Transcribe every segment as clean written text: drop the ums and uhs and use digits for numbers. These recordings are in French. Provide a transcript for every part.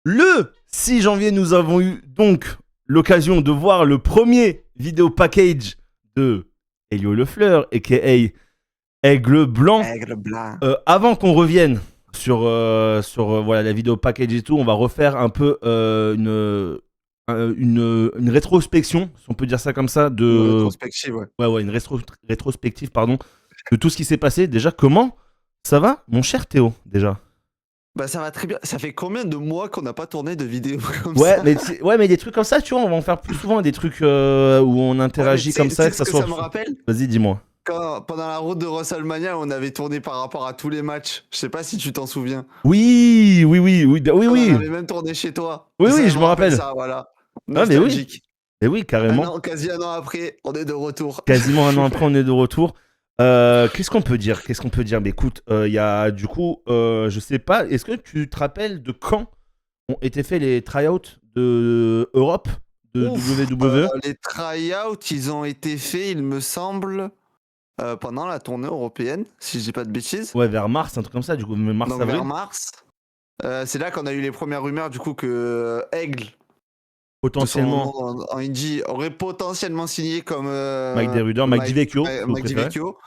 Le 6 janvier, nous avons eu donc l'occasion de voir le premier vidéo package de Elio Lefleur, a.k.a. Aigle Blanc. Aigle blanc. Avant qu'on revienne sur voilà, la vidéo package et tout, on va refaire un peu une rétrospection, si on peut dire ça comme ça, Une rétrospective, ouais. Ouais, une rétrospective, pardon, de tout ce qui s'est passé. Déjà, comment ça va, mon cher Théo, déjà? Bah ça va très bien. Ça fait combien de mois qu'on n'a pas tourné de vidéo comme Ouais, ça? mais des trucs comme ça, tu vois, on va en faire plus souvent, des trucs où on interagit Ouais, comme ça, que ce ça que soit... ça me rappelle? Vas-y, dis-moi. Quand, pendant la route de WrestleMania, on avait tourné par rapport à tous les matchs. Je sais pas si tu t'en souviens. Oui. On en avait même tourné chez toi. Oui, Ça je me rappelle. ça, voilà. Ah, mais oui. Nostalgique. Et oui, carrément. Quasi un an après, on est de retour. Quasiment un an après, on est de retour. Qu'est-ce qu'on peut dire? Mais écoute, il y a du coup, je sais pas, est-ce que tu te rappelles de quand ont été faits les tryouts de Europe, de WWE? Les tryouts, ils ont été faits, il me semble, pendant la tournée européenne, si je dis pas de bêtises. Ouais, vers mars, un truc comme ça, du coup, Donc mars-avril. vers mars. C'est là qu'on a eu les premières rumeurs, du coup, que Aigle, Potentiellement, en indie, aurait potentiellement signé comme Mike Deruder, Mike DiVecchio, Mike DiVecchio.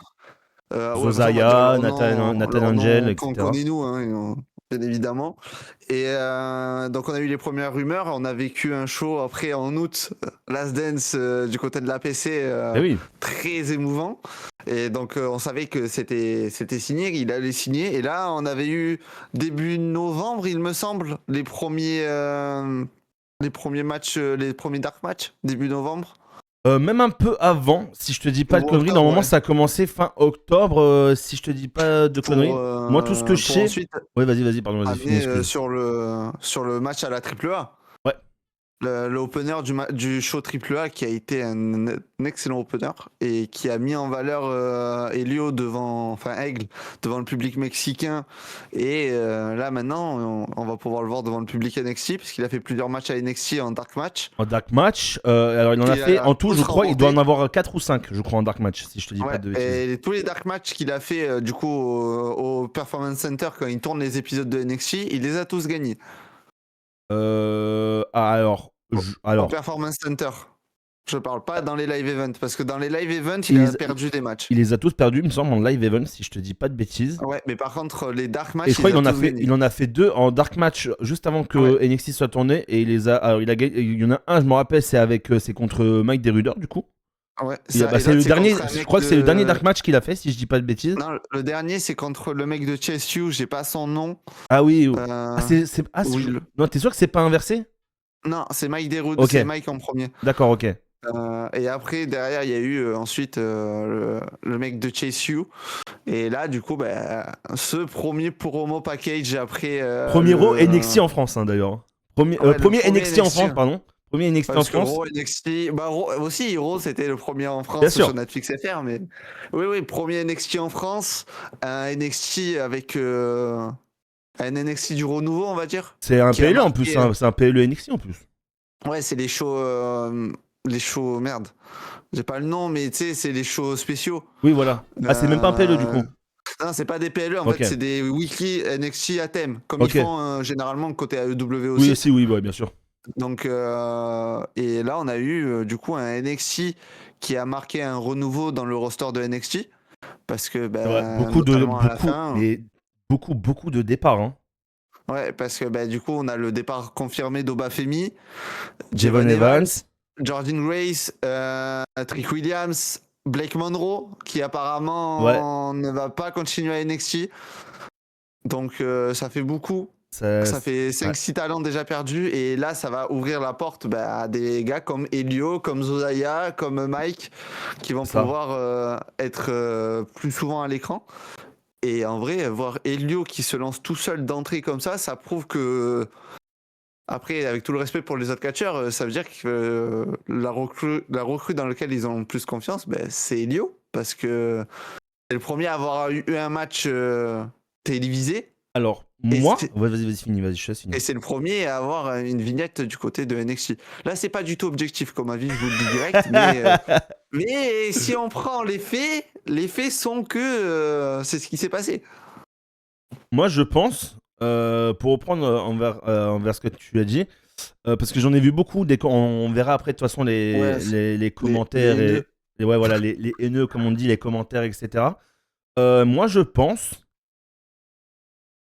Zozaya, Nathan Angel, qu'on etc. connaît nous, hein, bien évidemment. Et donc on a eu les premières rumeurs, on a vécu un show après en août, Last Dance du côté de l'APC, Eh oui. très émouvant. Et donc on savait que c'était signé, il allait signer. Et là on avait eu début novembre, il me semble, les premiers matchs, les premiers dark matchs, début novembre. Même un peu avant, si je te dis pas de conneries, normalement ça a commencé fin octobre, si je te dis pas de conneries. Moi, tout ce que je sais. Ensuite, ouais, vas-y, pardon, vas-y, finis. sur le match à la AAA. Ouais. L'opener du show AAA qui a été un excellent opener et qui a mis en valeur Elio Aigle devant le public mexicain. Et là maintenant, on va pouvoir le voir devant le public NXT parce qu'il a fait plusieurs matchs à NXT en dark match. En dark match, alors il en a fait en tout, je crois, il doit en avoir 4 ou 5, je crois, en dark match, si je te dis pas de bêtises. Et tous les dark matchs qu'il a fait du coup au Performance Center quand il tourne les épisodes de NXT, il les a tous gagnés. Alors. Au Performance Center. Je parle pas dans les live events, parce que dans les live events, il a perdu des matchs. Il les a tous perdus, il me semble, en live event, si je te dis pas de bêtises. Ouais, mais par contre, les dark matchs, et je crois il en a fait 2 en dark match juste avant que NXT soit tourné, et il les a. Alors, il y en a un, je me rappelle, c'est contre Mike Deruder, du coup. Ouais, c'est le dernier, je crois que c'est le dernier dark match qu'il a fait, si je dis pas de bêtises. Non, le dernier, c'est contre le mec de Chase U, j'ai pas son nom. Ah oui. Oui. Non, t'es sûr que c'est pas inversé? Non, c'est Mike Deruder, c'est Mike en premier. D'accord, ok. Et après, derrière, il y a eu ensuite le mec de Chase U. Et là, du coup, ce premier promo package après. Premier Raw NXT en France, hein, d'ailleurs. Premier NXT en France, pardon. Premier NXT en France. Raw, NXT, aussi, Raw, c'était le premier en France sur Netflix FR, mais oui, premier NXT en France, un NXT avec un NXT du renouveau, on va dire. C'est un PLE en plus, c'est un PLE NXT en plus. Ouais, c'est les shows, merde. J'ai pas le nom, mais tu sais, c'est les shows spéciaux. Oui, voilà. Ah, c'est même pas un PLE du coup. Non, c'est pas des PLE, en fait, c'est des weekly NXT à thème, comme ils font généralement côté AEW aussi. Oui, bien sûr. Donc, et là, on a eu du coup un NXT qui a marqué un renouveau dans le roster de NXT. Parce que, beaucoup de départs. Hein. Ouais, parce que du coup, on a le départ confirmé d'Oba Femi, Javon Evans, Jordan Grace, Trick Williams, Blake Monroe, qui apparemment ne va pas continuer à NXT. Donc, ça fait beaucoup. Ça fait 5-6 talents déjà perdus. Et là, ça va ouvrir la porte à des gars comme Elio, comme Zozaya, comme Mike, qui vont pouvoir être plus souvent à l'écran. Et en vrai, voir Elio qui se lance tout seul d'entrée comme ça prouve que... Après, avec tout le respect pour les autres catcheurs, ça veut dire que la recrue dans laquelle ils ont le plus confiance, c'est Elio. Parce que c'est le premier à avoir eu un match télévisé. Alors, moi... Vas-y, finis, je laisse finir. Et c'est le premier à avoir une vignette du côté de NXT. Là, c'est pas du tout objectif comme avis, je vous le dis direct. Mais si on prend les faits sont que c'est ce qui s'est passé. Moi, je pense pour reprendre envers ce que tu as dit, parce que j'en ai vu beaucoup, on verra après de toute façon les commentaires et ouais, voilà, les haineux, comme on dit, les commentaires, etc. Moi, je pense.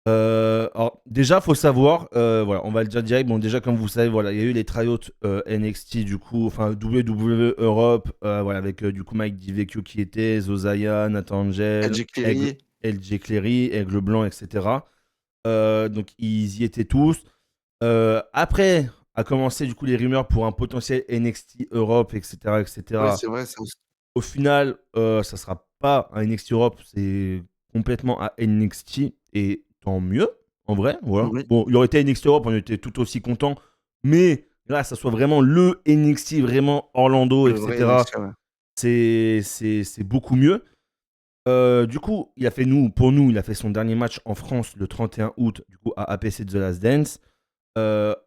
Alors, déjà, faut savoir, voilà, on va le dire direct. Bon, déjà, comme vous savez, voilà, il y a eu les tryouts NXT, du coup, enfin WWE Europe, voilà, avec du coup Mike DiVecchio qui était, Zozaya, Nathan Angel, LJ Cleary, Aigle Blanc, etc. Donc, ils y étaient tous. Après, a commencé du coup les rumeurs pour un potentiel NXT Europe, etc., etc. Ouais, c'est vrai, ça aussi. Au final, ça sera pas un NXT Europe, c'est complètement un NXT et tant mieux, en vrai. Voilà. Oui. Bon, il aurait été NXT Europe, on était tout aussi contents, mais là, ça soit vraiment le NXT, vraiment Orlando, Le vrai etc. NXT, ouais. C'est beaucoup mieux. Du coup, pour nous, il a fait son dernier match en France le 31 août, du coup, à APC de The Last Dance.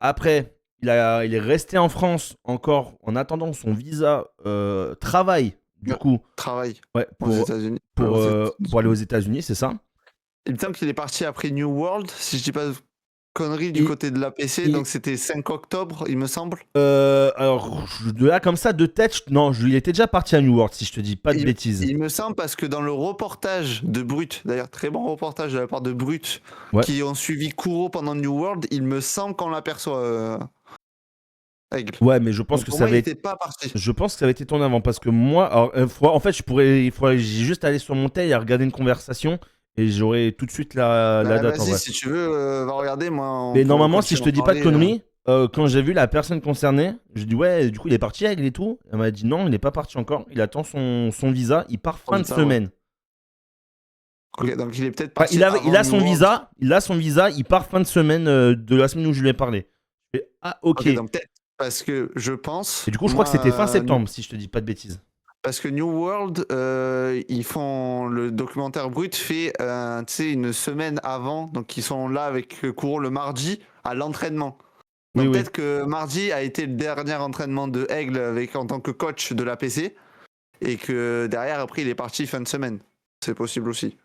Après, il est resté en France encore en attendant son visa travail, du coup. Travail. Ouais, aux États-Unis. pour aller aux États-Unis, c'est ça. Il me semble qu'il est parti après New World, si je dis pas de conneries, du côté de l'APC, donc c'était 5 octobre, il me semble. Alors, de là, comme ça, de tête, non, il était déjà parti à New World, si je te dis pas de bêtises. Il me semble parce que dans le reportage de Brut, d'ailleurs très bon reportage de la part de Brut, qui ont suivi Kuro pendant New World, il me semble qu'on l'aperçoit. Aigle. Ouais, mais je pense que ça avait été pas parti. Je pense que ça avait été ton avant parce que moi, alors, en fait, il faudrait juste aller sur mon tel et regarder une conversation et j'aurai tout de suite la date. Vas-y, si tu veux, va regarder. Moi, mais normalement, si je te dis pas de conneries, quand j'ai vu la personne concernée, je dis ouais, du coup, il est parti Aigle et tout. Elle m'a dit non, il n'est pas parti encore. Il attend son visa. Il part fin de semaine. Ok, donc il est peut-être parti. Il a son visa. Il a son visa. Il part fin de semaine de la semaine où je lui ai parlé. Ah, ok. Donc peut-être parce que je pense. Et du coup, je crois que c'était fin septembre, si je te dis pas de bêtises. Parce que New World, ils font le documentaire Brut fait une semaine avant, donc ils sont là avec Kuro le mardi à l'entraînement. Donc peut-être que mardi a été le dernier entraînement de Aigle en tant que coach de l'APC et que derrière après il est parti fin de semaine. C'est possible aussi.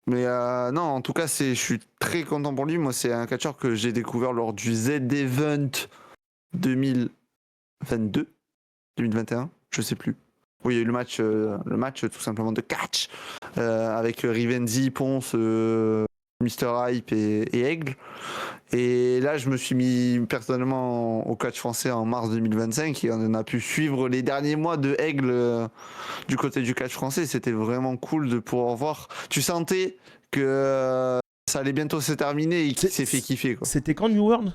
Mais non, en tout cas, je suis très content pour lui. Moi, c'est un catcheur que j'ai découvert lors du Z-Event 2022, 2021, je sais plus. Oui, il y a eu le match tout simplement de catch avec Rivenzi, Ponce, Mr. Hype et Aigle. Et là, je me suis mis personnellement au catch français en mars 2025 et on a pu suivre les derniers mois de Aigle du côté du catch français. C'était vraiment cool de pouvoir voir. Tu sentais que ça allait bientôt se terminer et qu'il s'est fait kiffer, quoi. C'était quand New World ?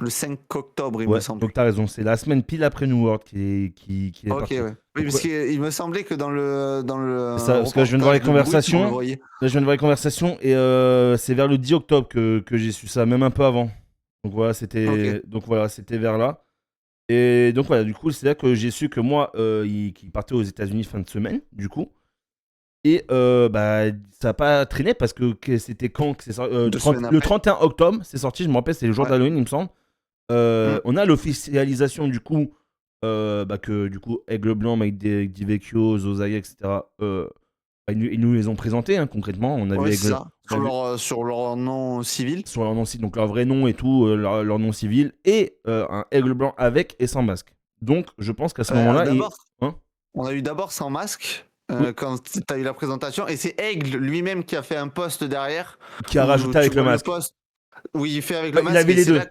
Le 5 octobre, il me semble. Donc t'as raison, c'est la semaine pile après New World qui est parti. Ouais. Oui, parce qu'il me semblait que dans le c'est ça, parce que je viens de voir les conversations. Là, je viens de voir les conversations et c'est vers le 10 octobre que j'ai su ça, même un peu avant. Donc voilà, c'était vers là. Et donc voilà, du coup, c'est là que j'ai su que moi, qu'il partait aux États-Unis fin de semaine, du coup. Et ça n'a pas traîné parce que c'était quand que c'est sorti, le 31 octobre, c'est sorti, je me rappelle, c'est le jour d'Halloween, il me semble. On a l'officialisation du coup que du coup Aigle Blanc, Mike DiVecchio, Zozaya, etc. Ils nous les ont présentés concrètement. On avait ça. Sur leur nom civil. Sur leur nom civil, donc leur vrai nom et tout, leur nom civil, et un Aigle Blanc avec et sans masque. Donc je pense qu'à ce moment-là, on a eu d'abord sans masque. Quand tu as eu la présentation, et c'est Aigle lui-même qui a fait un post derrière. Qui a rajouté avec le masque. Oui, il fait avec le masque. Il avait les deux. Là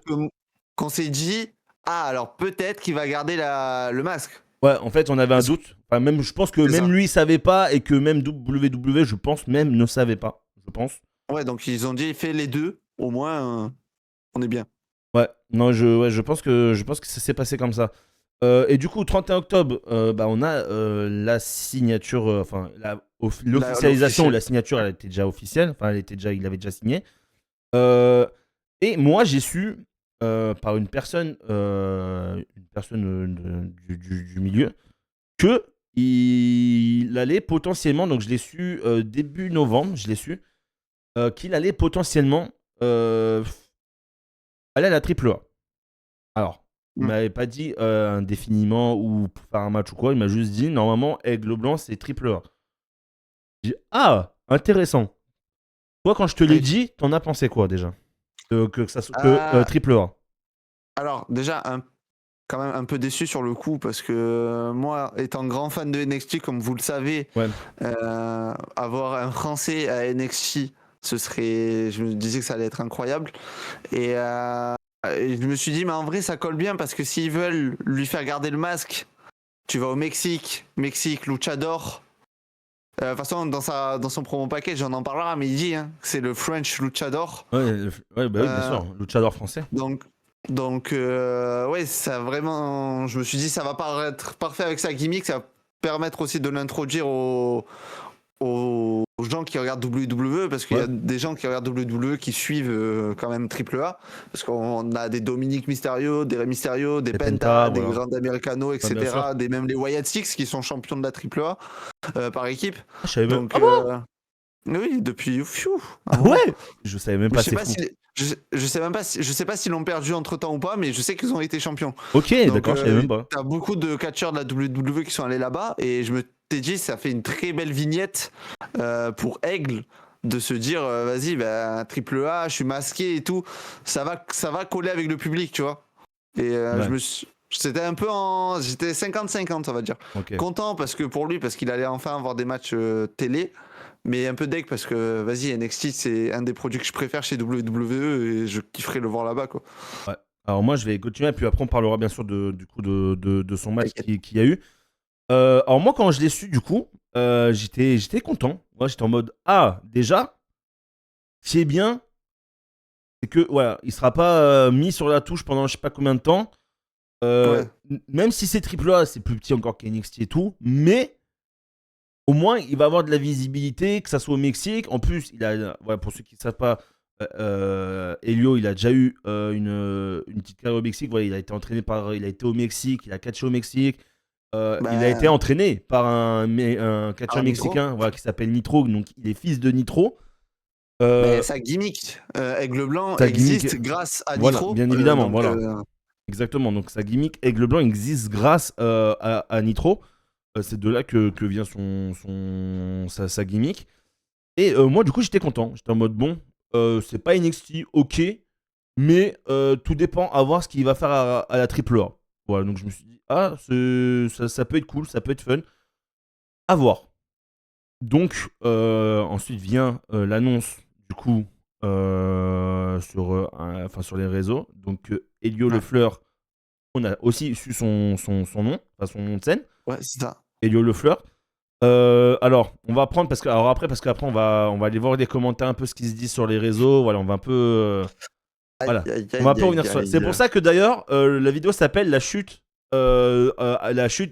qu'on s'est dit, alors peut-être qu'il va garder le masque. Ouais, en fait, on avait un doute. Enfin, même, je pense que même lui, il savait pas, et que même WWE, je pense, même ne savait pas. Je pense. Ouais, donc ils ont dit, fait les deux. Au moins, on est bien. Ouais, non, je pense que ça s'est passé comme ça. Et du coup, 31 octobre, on a la signature, enfin l'officialisation, la signature, elle était déjà officielle, enfin il avait déjà signé. Et moi, j'ai su par une personne du milieu que il allait potentiellement, donc je l'ai su début novembre, je l'ai su qu'il allait potentiellement aller à la AAA. Alors. Il m'avait pas dit indéfiniment ou pour faire un match ou quoi. Il m'a juste dit normalement Aigle Blanc c'est AAA. J'ai dit ah intéressant. Toi, quand je te l'ai dit, t'en as pensé quoi déjà que ça Triple A. Alors, déjà, quand même un peu déçu sur le coup parce que moi, étant grand fan de NXT, comme vous le savez, avoir un Français à NXT, je me disais que ça allait être incroyable. Et je me suis dit, mais en vrai, ça colle bien parce que s'ils veulent lui faire garder le masque, tu vas au Mexique, Luchador. De toute façon, dans son promo package, on en parlera, mais il dit que c'est le French Luchador. Ouais, bah oui, bien sûr, Luchador français. Donc ouais, ça vraiment. Je me suis dit, ça va paraître parfait avec sa gimmick, ça va permettre aussi de l'introduire aux gens qui regardent WWE, parce qu'il y a des gens qui regardent WWE qui suivent quand même AAA, parce qu'on a des Dominique Mysterio, des Rey Mysterio, des Penta, des Grand Americano, etc. Même les Wyatt Six qui sont champions de la AAA par équipe. Je savais même. Oui, depuis. Ouais. Je savais même pas. Je sais pas s'ils l'ont perdu entre temps ou pas, mais je sais qu'ils ont été champions. Ok, d'accord, je savais même pas. T'as beaucoup de catcheurs de la WWE qui sont allés là-bas, et je me t'ai dit, ça fait une très belle vignette pour Aigle de se dire, vas-y, Triple A, je suis masqué et tout, ça va coller avec le public, tu vois. Et c'était un peu j'étais 50-50, on va dire. Okay. Content parce que pour lui, parce qu'il allait enfin avoir des matchs télé. Mais un peu deg parce que, vas-y, NXT, c'est un des produits que je préfère chez WWE et je kifferais le voir là-bas, quoi. Ouais. Alors moi, je vais continuer, et puis après, on parlera bien sûr du coup de son match qu'il y a eu. Alors moi, quand je l'ai su, du coup, j'étais content. Moi, j'étais en mode, déjà, ce qui est bien, c'est que, voilà, il sera pas mis sur la touche pendant je sais pas combien de temps. Même si c'est AAA, c'est plus petit encore qu'NXT et tout, mais au moins, il va avoir de la visibilité, que ça soit au Mexique. En plus, pour ceux qui ne savent pas, Helio, il a déjà eu une petite carrière au Mexique. Voilà, il a été au Mexique, il a catché au Mexique. Il a été entraîné par un catcheur mexicain qui s'appelle Nitro. Donc, il est fils de Nitro. Sa gimmick, Aigle Blanc, existe grâce à Nitro. Bien évidemment, Exactement. Donc, sa gimmick, Aigle Blanc, existe grâce à Nitro. C'est de là que vient sa gimmick. Et moi, du coup, j'étais content. J'étais en mode, bon, c'est pas NXT, ok, mais tout dépend à voir ce qu'il va faire à la AAA. Voilà, donc je me suis dit, ça peut être cool, ça peut être fun. À voir. Donc, ensuite vient l'annonce, du coup, sur les réseaux. Donc, Helio Lefleur, on a aussi su son nom, son nom de scène. Ouais, c'est ça. Helio Lefleur. Alors, on va prendre parce qu'après on va aller voir les commentaires un peu ce qui se dit sur les réseaux. Voilà, on va un peu on va un peu revenir sur ça. C'est pour ça que d'ailleurs la vidéo s'appelle la chute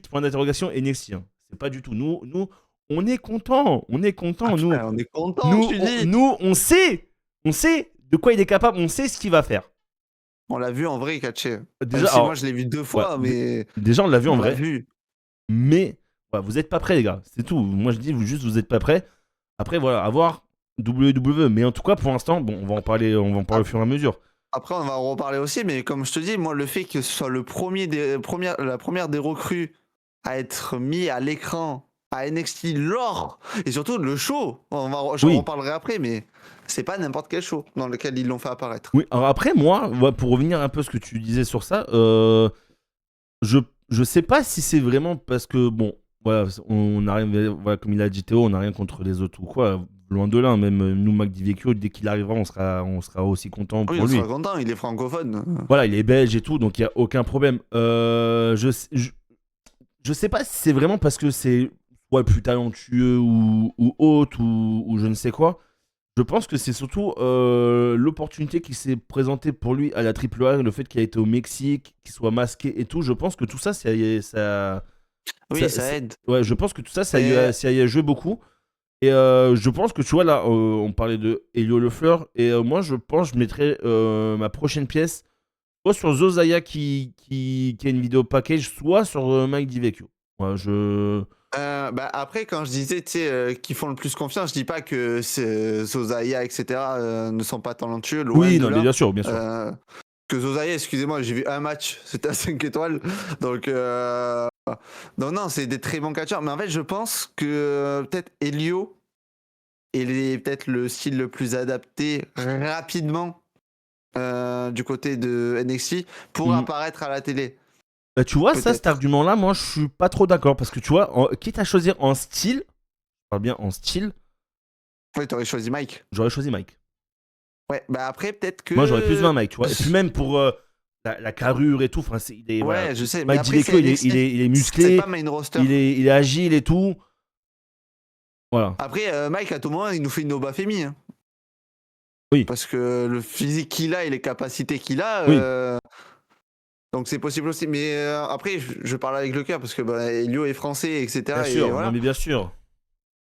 point d'interrogation NXT. Hein. C'est pas du tout nous on est content, nous. On est content, nous on sait de quoi il est capable, on sait ce qu'il va faire. On l'a vu en vrai catcher. Déjà, moi je l'ai vu 2 fois, mais déjà on l'a vu en vrai. Mais vous êtes pas prêts, les gars. C'est tout. Moi, je dis vous êtes pas prêts. Après, voilà, à voir WWE. Mais en tout cas, pour l'instant, bon, on va en parler au fur et à mesure. Après, on va en reparler aussi. Mais comme je te dis, moi, le fait que ce soit la première des recrues à être mis à l'écran à NXT et surtout le show, j'en reparlerai après, mais c'est pas n'importe quel show dans lequel ils l'ont fait apparaître. Oui, alors après, moi, pour revenir un peu à ce que tu disais sur ça, je sais pas si c'est vraiment parce que, bon, voilà, on a rien, voilà, comme il a dit Théo, on n'a rien contre les autres ou quoi. Loin de là, même nous, Mac Divecchio, dès qu'il arrivera, on sera aussi content pour lui. Oui, on sera content, il est francophone. Voilà, il est belge et tout, donc il n'y a aucun problème. Je sais pas si c'est vraiment parce que c'est plus talentueux ou autre ou je ne sais quoi. Je pense que c'est surtout l'opportunité qui s'est présentée pour lui à la AAA, le fait qu'il a été au Mexique, qu'il soit masqué et tout. Je pense que tout ça, ça aide. Ouais, je pense que tout ça, ça y a joué beaucoup. Et je pense que tu vois, là, on parlait de Helio Lefleur. Et moi, je pense que je mettrais ma prochaine pièce soit sur Zozaya qui a une vidéo package, soit sur Mike Divecchio. Ouais, après, quand je disais qu'ils font le plus confiance, je dis pas que Zozaya, etc. ne sont pas talentueux. Oui, non, mais bien sûr. Que Zozaya, excusez-moi, j'ai vu un match, c'était à 5 étoiles. Donc, non, c'est des très bons catcheurs. Mais en fait, je pense que peut-être Helio est peut-être le style le plus adapté rapidement du côté de NXT pour apparaître à la télé. Bah, tu vois, ça, cet argument-là, moi, je suis pas trop d'accord. Parce que tu vois, quitte à choisir en style, je parle bien en style. Ouais, t'aurais choisi Mike. J'aurais choisi Mike. Ouais, bah après, peut-être que. Moi, j'aurais plus 20 Mike, tu vois. Et puis même pour la carrure et tout. Enfin, ouais, voilà. je sais. Mike Dileco, il est musclé. C'est pas main roster. Il est agile et tout. Voilà. Après, Mike, à tout moment, il nous fait une Oba Femi. Hein. Oui. Parce que le physique qu'il a et les capacités qu'il a. Oui. Donc c'est possible aussi. Mais après, je parle avec le cœur parce que Elio est français, etc. Bien sûr, voilà. non, mais bien sûr.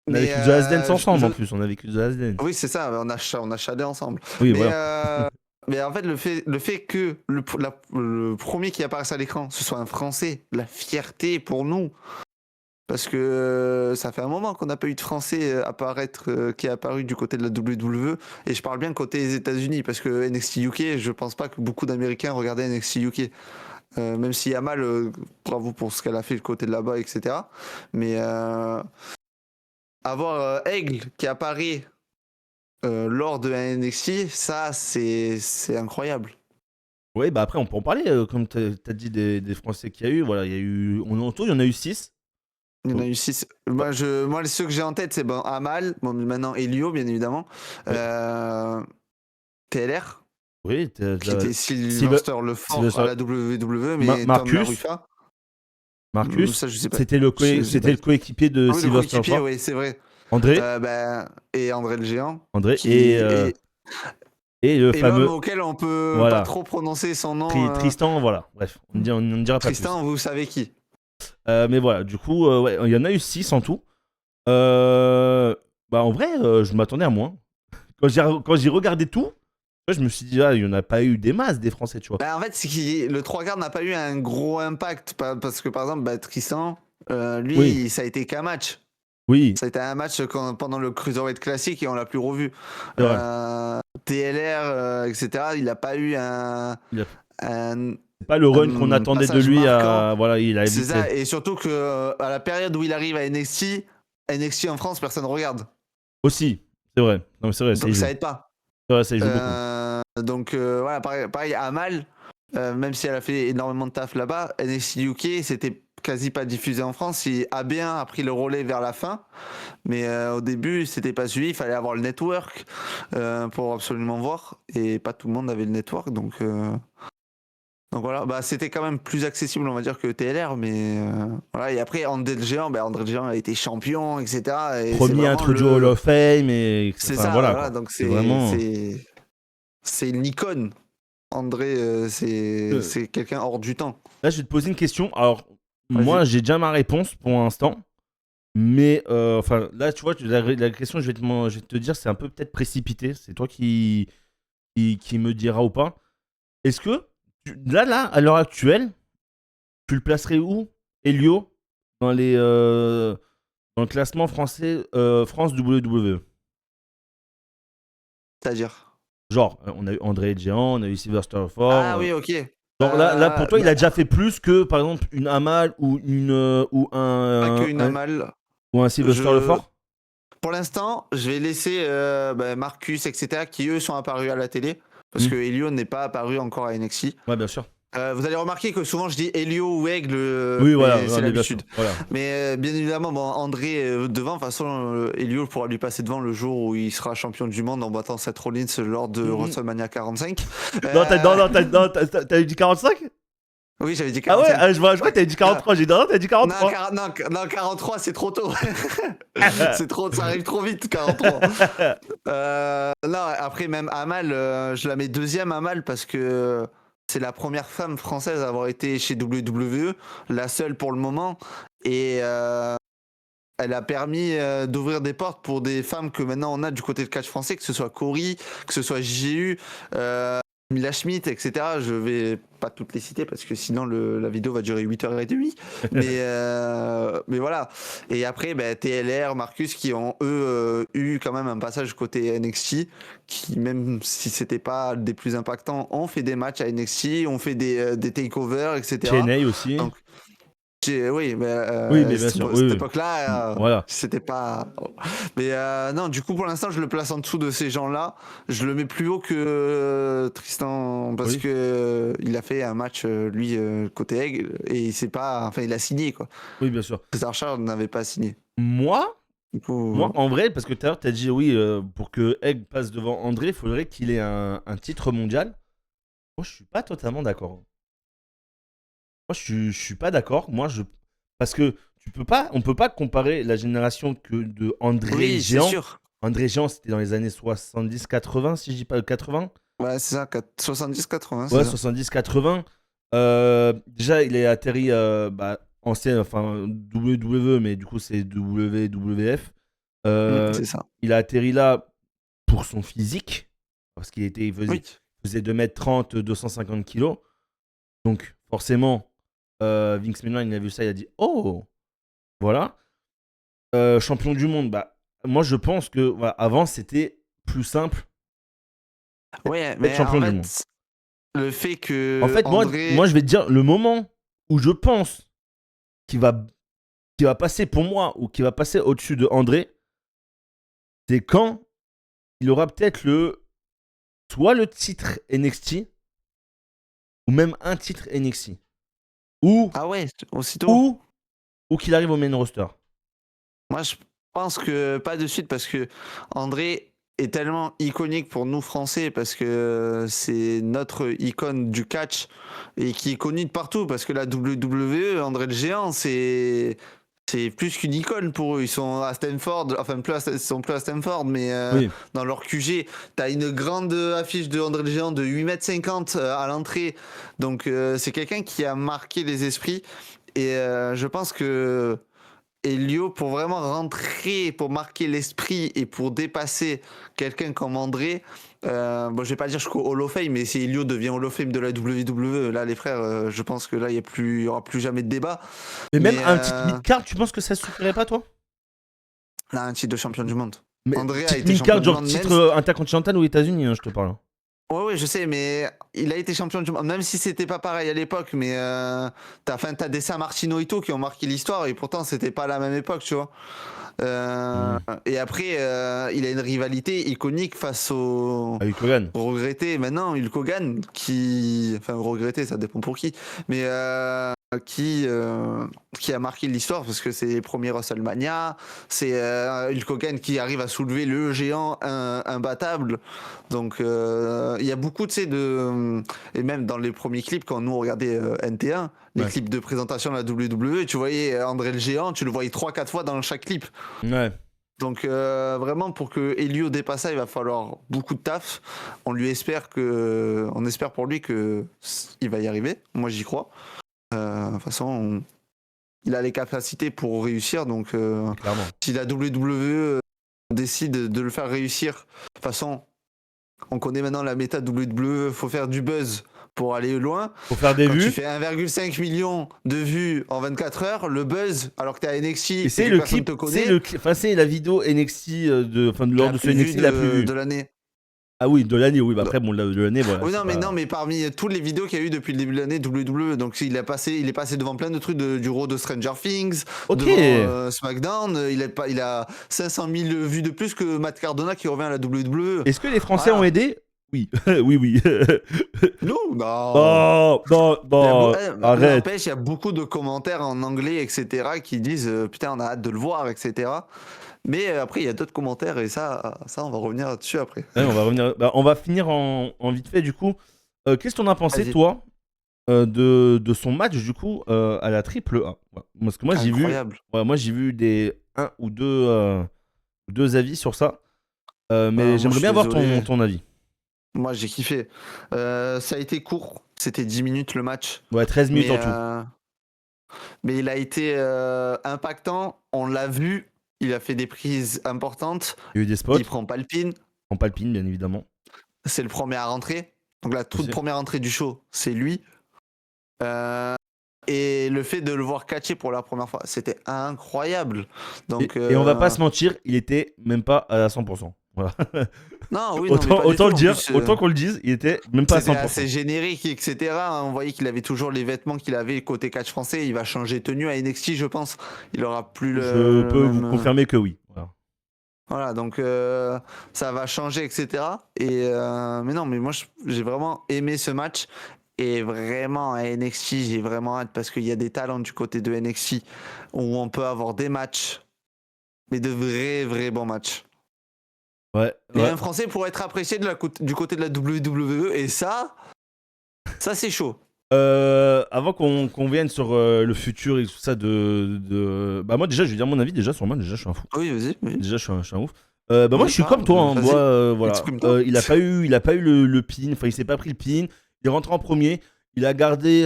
On a vécu The Last Dance ensemble en plus. On a vécu The Last Dance. Oui, c'est ça. On a chadé ensemble. Oui, mais, voilà. Mais en fait, le fait que le premier qui apparaisse à l'écran, ce soit un Français, la fierté pour nous. Parce que ça fait un moment qu'on n'a pas eu de Français qui est apparu du côté de la WWE. Et je parle bien côté des États-Unis, parce que NXT UK, je pense pas que beaucoup d'Américains regardaient NXT UK. Même s'il y a mal, bravo pour ce qu'elle a fait le côté de là-bas, etc. Mais avoir Aigle qui apparaît lors de la NXT, ça, c'est incroyable. Oui, bah après, on peut en parler. Comme tu as dit des Français qu'il y a eu. Voilà, il y a eu. En tout, il y en a eu 6. Il y en a eu 6. Moi, ceux que j'ai en tête, c'est Amal, maintenant Elio, bien évidemment. Oui. TLR. Oui, qui était Sylvester le Fort à la WWE, mais Marcus. Tom Larufa. Marcus, ça, je sais pas. C'était le coéquipier de Sylvester le Fort. Oui, c'est vrai. André. Et André le Géant. André et le fameux l'homme auquel on peut pas trop prononcer son nom. Tristan, voilà. Bref, on ne dira pas plus. Tristan, vous savez qui. Mais voilà, du coup, ouais, il y en a eu 6 en tout. En vrai, je m'attendais à moins. Quand j'ai regardé tout, je me suis dit, il n'y en a pas eu des masses des Français, tu vois. En fait, le 3/4 n'a pas eu un gros impact. Parce que par exemple, Tristan, lui, ça a été qu'un match. Oui. Ça a été un match pendant le Cruiserweight Classic et on l'a plus revu. TLR, etc., il n'a pas eu c'est pas le run qu'on attendait de lui. Voilà, il a c'est ça, et surtout que à la période où il arrive à NXT en France, personne ne regarde. Aussi, c'est vrai. Non, c'est vrai. Donc ça aide pas. C'est vrai, ça joue beaucoup. Donc voilà, pareil Amal, même si elle a fait énormément de taf là-bas, NXT UK, c'était quasi pas diffusé en France. AB1 a pris le relais vers la fin, mais au début, c'était pas suivi. Il fallait avoir le network pour absolument voir, et pas tout le monde avait le network, donc voilà, c'était quand même plus accessible, on va dire, que TLR, mais voilà. Et après, André le Géant, André le Géant a été champion, etc. Et premier introduit au Hall of Fame, et c'est ça, voilà. Donc c'est vraiment c'est une icône. André, c'est quelqu'un hors du temps. Là, je vais te poser une question. Alors, moi, j'ai déjà ma réponse pour l'instant, mais là, tu vois, la question, je vais te dire, c'est un peu peut-être précipité. C'est toi qui me dira ou pas. Est-ce que là, à l'heure actuelle, tu le placerais où, Elio, dans le classement français France WWE? C'est-à-dire, genre, on a eu André le Géant, on a eu Sylvester Fort. Ah oui, ok. Donc là, pour toi, il a déjà fait plus que, par exemple, une Amal ou Amal ou un Sylvester le Fort. Pour l'instant, je vais laisser Marcus, etc., qui eux sont apparus à la télé. Parce que Elio n'est pas apparu encore à NXT. Ouais, bien sûr. Vous allez remarquer que souvent je dis Elio ou Aigle. Oui, voilà, c'est l'habitude. Voilà. Mais bien évidemment, André devant. De toute façon, Elio pourra lui passer devant le jour où il sera champion du monde en battant Seth Rollins lors de WrestleMania 45. Non, t'as dit 45? Oui, j'avais dit 45. Ah ouais, je crois que t'avais dit 43. J'ai dit non, t'as dit 43. Non, 43, c'est trop tôt. C'est trop, ça arrive trop vite, 43. Non, après, même Amal, je la mets deuxième, Amal, parce que c'est la première femme française à avoir été chez WWE, la seule pour le moment. Et elle a permis d'ouvrir des portes pour des femmes que maintenant on a du côté de catch français, que ce soit Cory, que ce soit JU. Mila Schmidt, etc. Je vais pas toutes les citer parce que sinon la vidéo va durer 8h30. Mais voilà. Et après, TLR, Marcus, qui ont eux eu quand même un passage côté NXT, qui même si c'était pas des plus impactants, ont fait des matchs à NXT, ont fait des takeovers, etc. TNA aussi. Oui, mais Oui, mais bien sûr. cette Oui, oui. époque-là, Voilà. c'était pas. Mais non, du coup, pour l'instant, je le place en dessous de ces gens-là. Je le mets plus haut que Tristan parce Oui. que il a fait un match, lui, côté Aigle, et c'est pas. Enfin, il a signé, quoi. Oui, bien sûr. César Charles n'avait pas signé. Moi, Du coup, Moi, en vrai, parce que tout à l'heure, tu as dit oui, pour que Egg passe devant André, il faudrait qu'il ait un titre mondial. Moi, je suis pas totalement d'accord. Moi, je suis pas d'accord. Parce que on peut pas comparer la génération de André oui, c'est Géant. sûr. André Géant, c'était dans les années 70-80, si je dis pas 80. Ouais, c'est ça, 70-80, c'est Ouais, ça. 70-80. Déjà, il est atterri ancien, enfin WWE, mais du coup, c'est WWF. C'est ça. Il a atterri là pour son physique, parce il Oui. faisait 2m30, 250 kilos. Donc, forcément, Vince McMahon, il a vu ça, il a dit oh, voilà. Champion du monde, moi, je pense que voilà, avant, c'était plus simple Ouais, d'être mais en champion du monde. fait, le fait En que fait, moi, André. je vais te dire, le moment où je pense qu'il va passer pour moi ou qu'il va passer au-dessus de André, c'est quand il aura peut-être soit le titre NXT ou même un titre NXT. Ou, Ah ouais, aussitôt. ou, ou qu'il arrive au main roster. Moi, je pense que pas de suite parce que André est tellement iconique pour nous Français parce que c'est notre icône du catch et qui est connu de partout parce que la WWE, André le Géant, c'est plus qu'une icône pour eux. Ils sont à Stanford, enfin ils sont plus à Stanford, mais Oui. dans leur QG, t'as une grande affiche de André le Géant de 8,50 m à l'entrée. Donc c'est quelqu'un qui a marqué les esprits et je pense que Elio, pour vraiment rentrer, pour marquer l'esprit et pour dépasser quelqu'un comme André, bon, je vais pas dire jusqu'au Hall of Fame, mais si Elio devient Hall of Fame de la WWE, là, les frères, je pense que là, il y aura plus jamais de débat. Mais même Mais un titre mid-card, tu penses que ça suffirait pas, toi? là, un titre de champion du monde. Mais André a titre été champion mid-card, du genre monde, même. titre intercontinental aux États-Unis, hein, je te parle. Ouais, ouais, je sais, mais il a été champion du monde, même si c'était pas pareil à l'époque, mais t'as des San Martino Ito qui ont marqué l'histoire, et pourtant, c'était pas la même époque, tu vois. Et après, il a une rivalité iconique face au Avec Hogan. regretté maintenant Hulk Hogan, enfin regretté, ça dépend pour qui, mais qui a marqué l'histoire parce que c'est les premiers WrestleMania, c'est Hulk Hogan qui arrive à soulever le géant imbattable. Donc il y a beaucoup et même dans les premiers clips quand nous on regardait NT1, les clips de présentation de la WWE, tu voyais André le géant, tu le voyais 3-4 fois dans chaque clip. Ouais. Donc vraiment pour que Elio dépasse ça, il va falloir beaucoup de taf. On espère pour lui que il va y arriver. Moi j'y crois. De toute façon, il a les capacités pour réussir. Donc si la WWE décide de le faire réussir, de toute façon, on connaît maintenant la méta WWE. Faut faire du buzz pour aller loin. Faut faire des Quand vues. tu fais 1,5 million de vues en 24 heures, le buzz, alors que t'es à NXT Et et c'est que le personne clip, te connaît, c'est la vidéo NXT lors de ce NXT la plus vue. de l'année. Ah oui, de l'année, oui. Bah après, bon, de l'année, voilà. Oui, non, mais parmi toutes les vidéos qu'il y a eu depuis le début de l'année, WWE, donc il est passé devant plein de trucs du Raw de Stranger Things, devant SmackDown. Il a 500 000 vues de plus que Matt Cardona qui revient à la WWE. Est-ce que les Français ont aidé? Oui, oui. Non. Non, arrête. N'empêche, il y a beaucoup de commentaires en anglais, etc., qui disent putain, on a hâte de le voir, etc. Mais après, il y a d'autres commentaires et ça, on va revenir dessus après. Ouais, on va revenir. On va finir en vite fait du coup. Qu'est-ce que t'en as pensé, Vas-y. toi, de son match du coup à la triple A? Parce que moi j'ai vu, j'ai vu des un ou deux avis sur ça, mais j'aimerais bien voir ton avis. Moi j'ai kiffé. Ça a été court, c'était 10 minutes le match. Ouais, 13 minutes en tout. Mais il a été impactant, on l'a vu, il a fait des prises importantes. Il y a eu des spots. Il prend Palpine. Bien évidemment. C'est le premier à rentrer. Donc la toute première entrée du show, c'est lui. Et le fait de le voir catcher pour la première fois, c'était incroyable. Donc, et on va pas se mentir, il était même pas à 100%. Voilà. Non, oui, non, mais autant pas du autant tout. le En dire, plus, autant qu'on le dise, il était même pas à c'était 100%. assez générique, etc. On voyait qu'il avait toujours les vêtements qu'il avait côté catch français. Il va changer de tenue à NXT, je pense. Il aura plus Je le peux vous même. confirmer que oui. Voilà. Voilà, donc ça va changer, etc. Mais non, mais moi j'ai vraiment aimé ce match. Et vraiment à NXT, j'ai vraiment hâte parce qu'il y a des talents du côté de NXT où on peut avoir des matchs, mais de vrais bons matchs. Ouais. Et un Français pour être apprécié du côté de la WWE, et ça c'est chaud. Avant qu'on vienne sur le futur et tout ça bah moi déjà je vais dire mon avis déjà sur moi, déjà je suis un fou. Oui, vas-y. Déjà je suis un ouf. Moi je suis comme toi, hein. Moi voilà. Il a pas eu le pin, enfin il s'est pas pris le pin, il est rentré en premier, il a gardé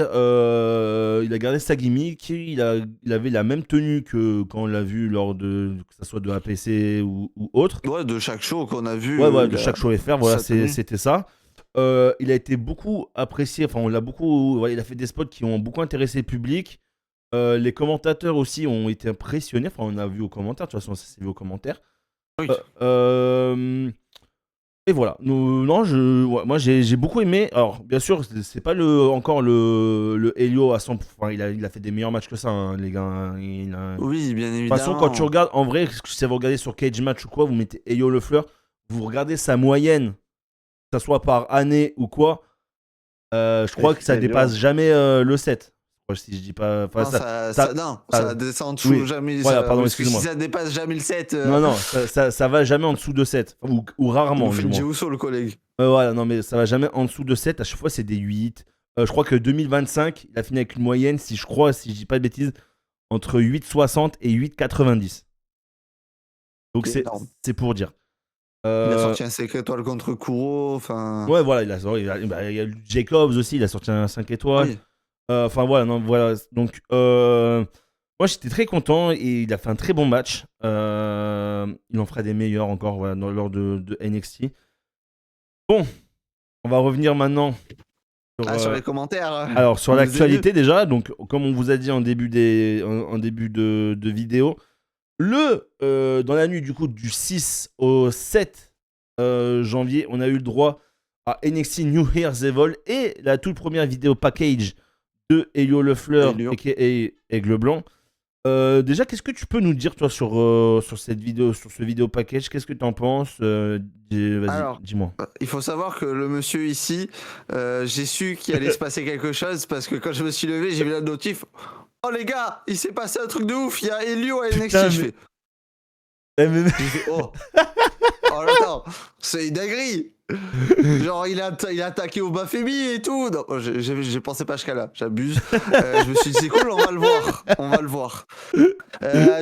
sa gimmick, il avait la même tenue que quand on l'a vu lors de, que ça soit de APC ou autre. Ouais, de chaque show qu'on a vu. Ouais, de chaque show FR, voilà, c'était ça. Il a été beaucoup apprécié, enfin on l'a beaucoup, ouais, il a fait des spots qui ont beaucoup intéressé le public. Les commentateurs aussi ont été impressionnés, enfin on a vu aux commentaires, de toute façon ça s'est vu aux commentaires. Oui. Et voilà, moi j'ai beaucoup aimé. Alors bien sûr c'est pas encore le Helio à 100%, enfin, il a fait des meilleurs matchs que ça, hein, les gars. Oui, bien évidemment. De toute façon quand tu regardes, en vrai, si vous regardez sur Cage Match ou quoi, vous mettez Helio Lefleur, vous regardez sa moyenne, que ça soit par année ou quoi, je crois que ça dépasse jamais le 7. Si je dis pas. Non, ça descend en dessous, oui. Jamais. Voilà, pardon, excuse-moi. Si ça dépasse jamais le 7. Non, ça va jamais en dessous de 7. Ou rarement. Il fait Uso, le collègue. Voilà, non, mais ça va jamais en dessous de 7. À chaque fois, c'est des 8. Je crois que 2025, il a fini avec une moyenne, si je dis pas de bêtises, entre 8,60 et 8,90. Donc c'est pour dire. Il a sorti un 5 étoiles contre Kuro. Ouais, voilà, il y a Jacobs aussi, il a sorti un 5 étoiles. Oui. Enfin voilà, non, voilà. Donc moi j'étais très content et il a fait un très bon match. Il en fera des meilleurs encore, voilà, lors de NXT. Bon, on va revenir maintenant sur les commentaires. Alors sur l'actualité déjà, donc comme on vous a dit en début de vidéo, dans la nuit du coup du 6 au 7 janvier, on a eu le droit à NXT New Year's Evil et la toute première vidéo package de Helio Lefleur et Aigle Blanc. Déjà, qu'est-ce que tu peux nous dire toi sur cette vidéo, sur ce vidéo package? Qu'est-ce que tu en penses? Vas-y, dis-moi. Il faut savoir que le monsieur ici, j'ai su qu'il allait se passer quelque chose parce que quand je me suis levé, j'ai vu la notif. Oh les gars, il s'est passé un truc de ouf, il y a Helio à NXT. J'ai fait oh. Oh attends, c'est une dinguerie. Genre il a attaqué au Bafemi et tout. Non, j'ai pensé pas jusqu'à là, j'abuse. Je me suis dit c'est cool, on va le voir.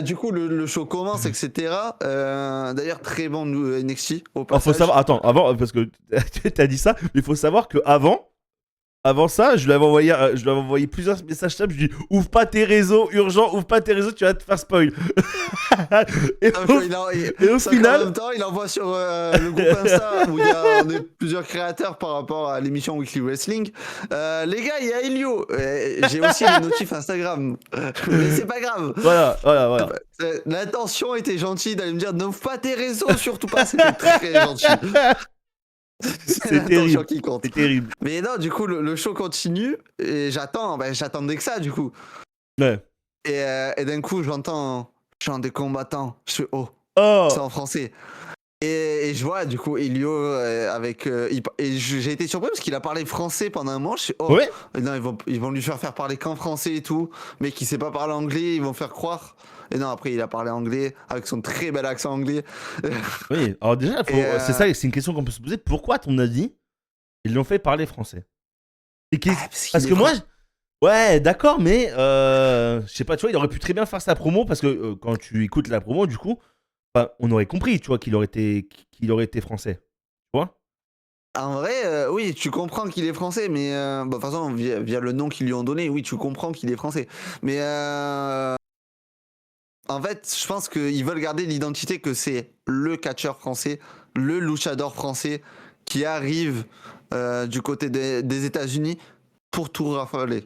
Du coup le show commence, etc. D'ailleurs très bon NXT au passage. Faut savoir, attends, avant, parce que t'as dit ça, mais il faut savoir que avant ça, je lui avais envoyé plusieurs messages. Je lui dis ouvre pas tes réseaux, urgent, ouvre pas tes réseaux, tu vas te faire spoil. et au final, en même temps, il envoie sur le groupe Insta où on est plusieurs créateurs par rapport à l'émission Weekly Wrestling. Les gars, il y a Helio. J'ai aussi les notifs Instagram, mais c'est pas grave. Voilà. L'intention était gentille d'aller me dire n'ouvre pas tes réseaux, surtout pas. C'était très gentil. C'est terrible. Qui compte. C'est terrible. Mais non, du coup, le show continue et j'attendais que ça, du coup. Ouais. Et d'un coup, j'entends chant des combattants. Je fais oh. C'est en français. Et je vois, du coup, Helio avec. Et j'ai été surpris parce qu'il a parlé français pendant un moment. Je fais oh. Ouais. Non, ils vont lui faire parler qu'en français et tout. Mais qu'il sait pas parler anglais, ils vont faire croire. Et non, après, il a parlé anglais avec son très bel accent anglais. Oui, alors déjà, c'est ça, c'est une question qu'on peut se poser. Pourquoi, à ton avis, ils l'ont fait parler français? Parce que moi, ouais, d'accord, mais je sais pas, tu vois, il aurait pu très bien faire sa promo parce que quand tu écoutes la promo, du coup, on aurait compris, tu vois, qu'il aurait été français. Tu vois? En vrai, oui, tu comprends qu'il est français, mais de toute façon, via le nom qu'ils lui ont donné, oui, tu comprends qu'il est français. Mais en fait, je pense qu'ils veulent garder l'identité que c'est le catcheur français, le luchador français qui arrive du côté des États-Unis pour tout rafaler.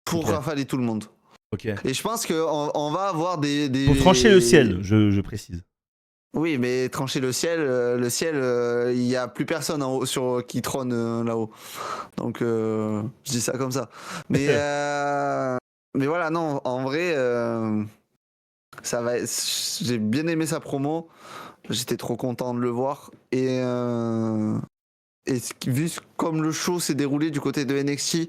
Pour rafaler tout le monde. Ok. Et je pense qu'on va avoir des... Pour trancher le ciel, je précise. Oui, mais trancher le ciel, il n'y a plus personne en haut qui trône là-haut. Donc, je dis ça comme ça. Mais voilà, non, en vrai, ça va. J'ai bien aimé sa promo. J'étais trop content de le voir. Et vu comme le show s'est déroulé du côté de NXT,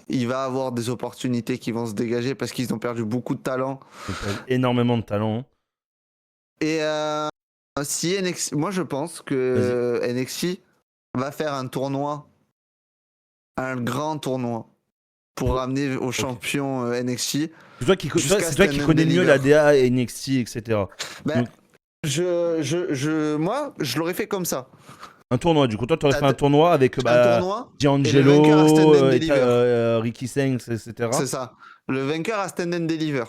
il va avoir des opportunités qui vont se dégager parce qu'ils ont perdu beaucoup de talent. Ils ont perdu énormément de talent. Et si NXT, moi je pense que NXT va faire un tournoi, un grand tournoi, pour ramener au champion NXT. C'est toi qui connais mieux la DA, NXT, etc. Ben, moi, je l'aurais fait comme ça. Un tournoi, du coup, toi, tu aurais fait un tournoi avec D'Angelo, Ricky Saints, etc. C'est ça. Le vainqueur à Stand and Deliver.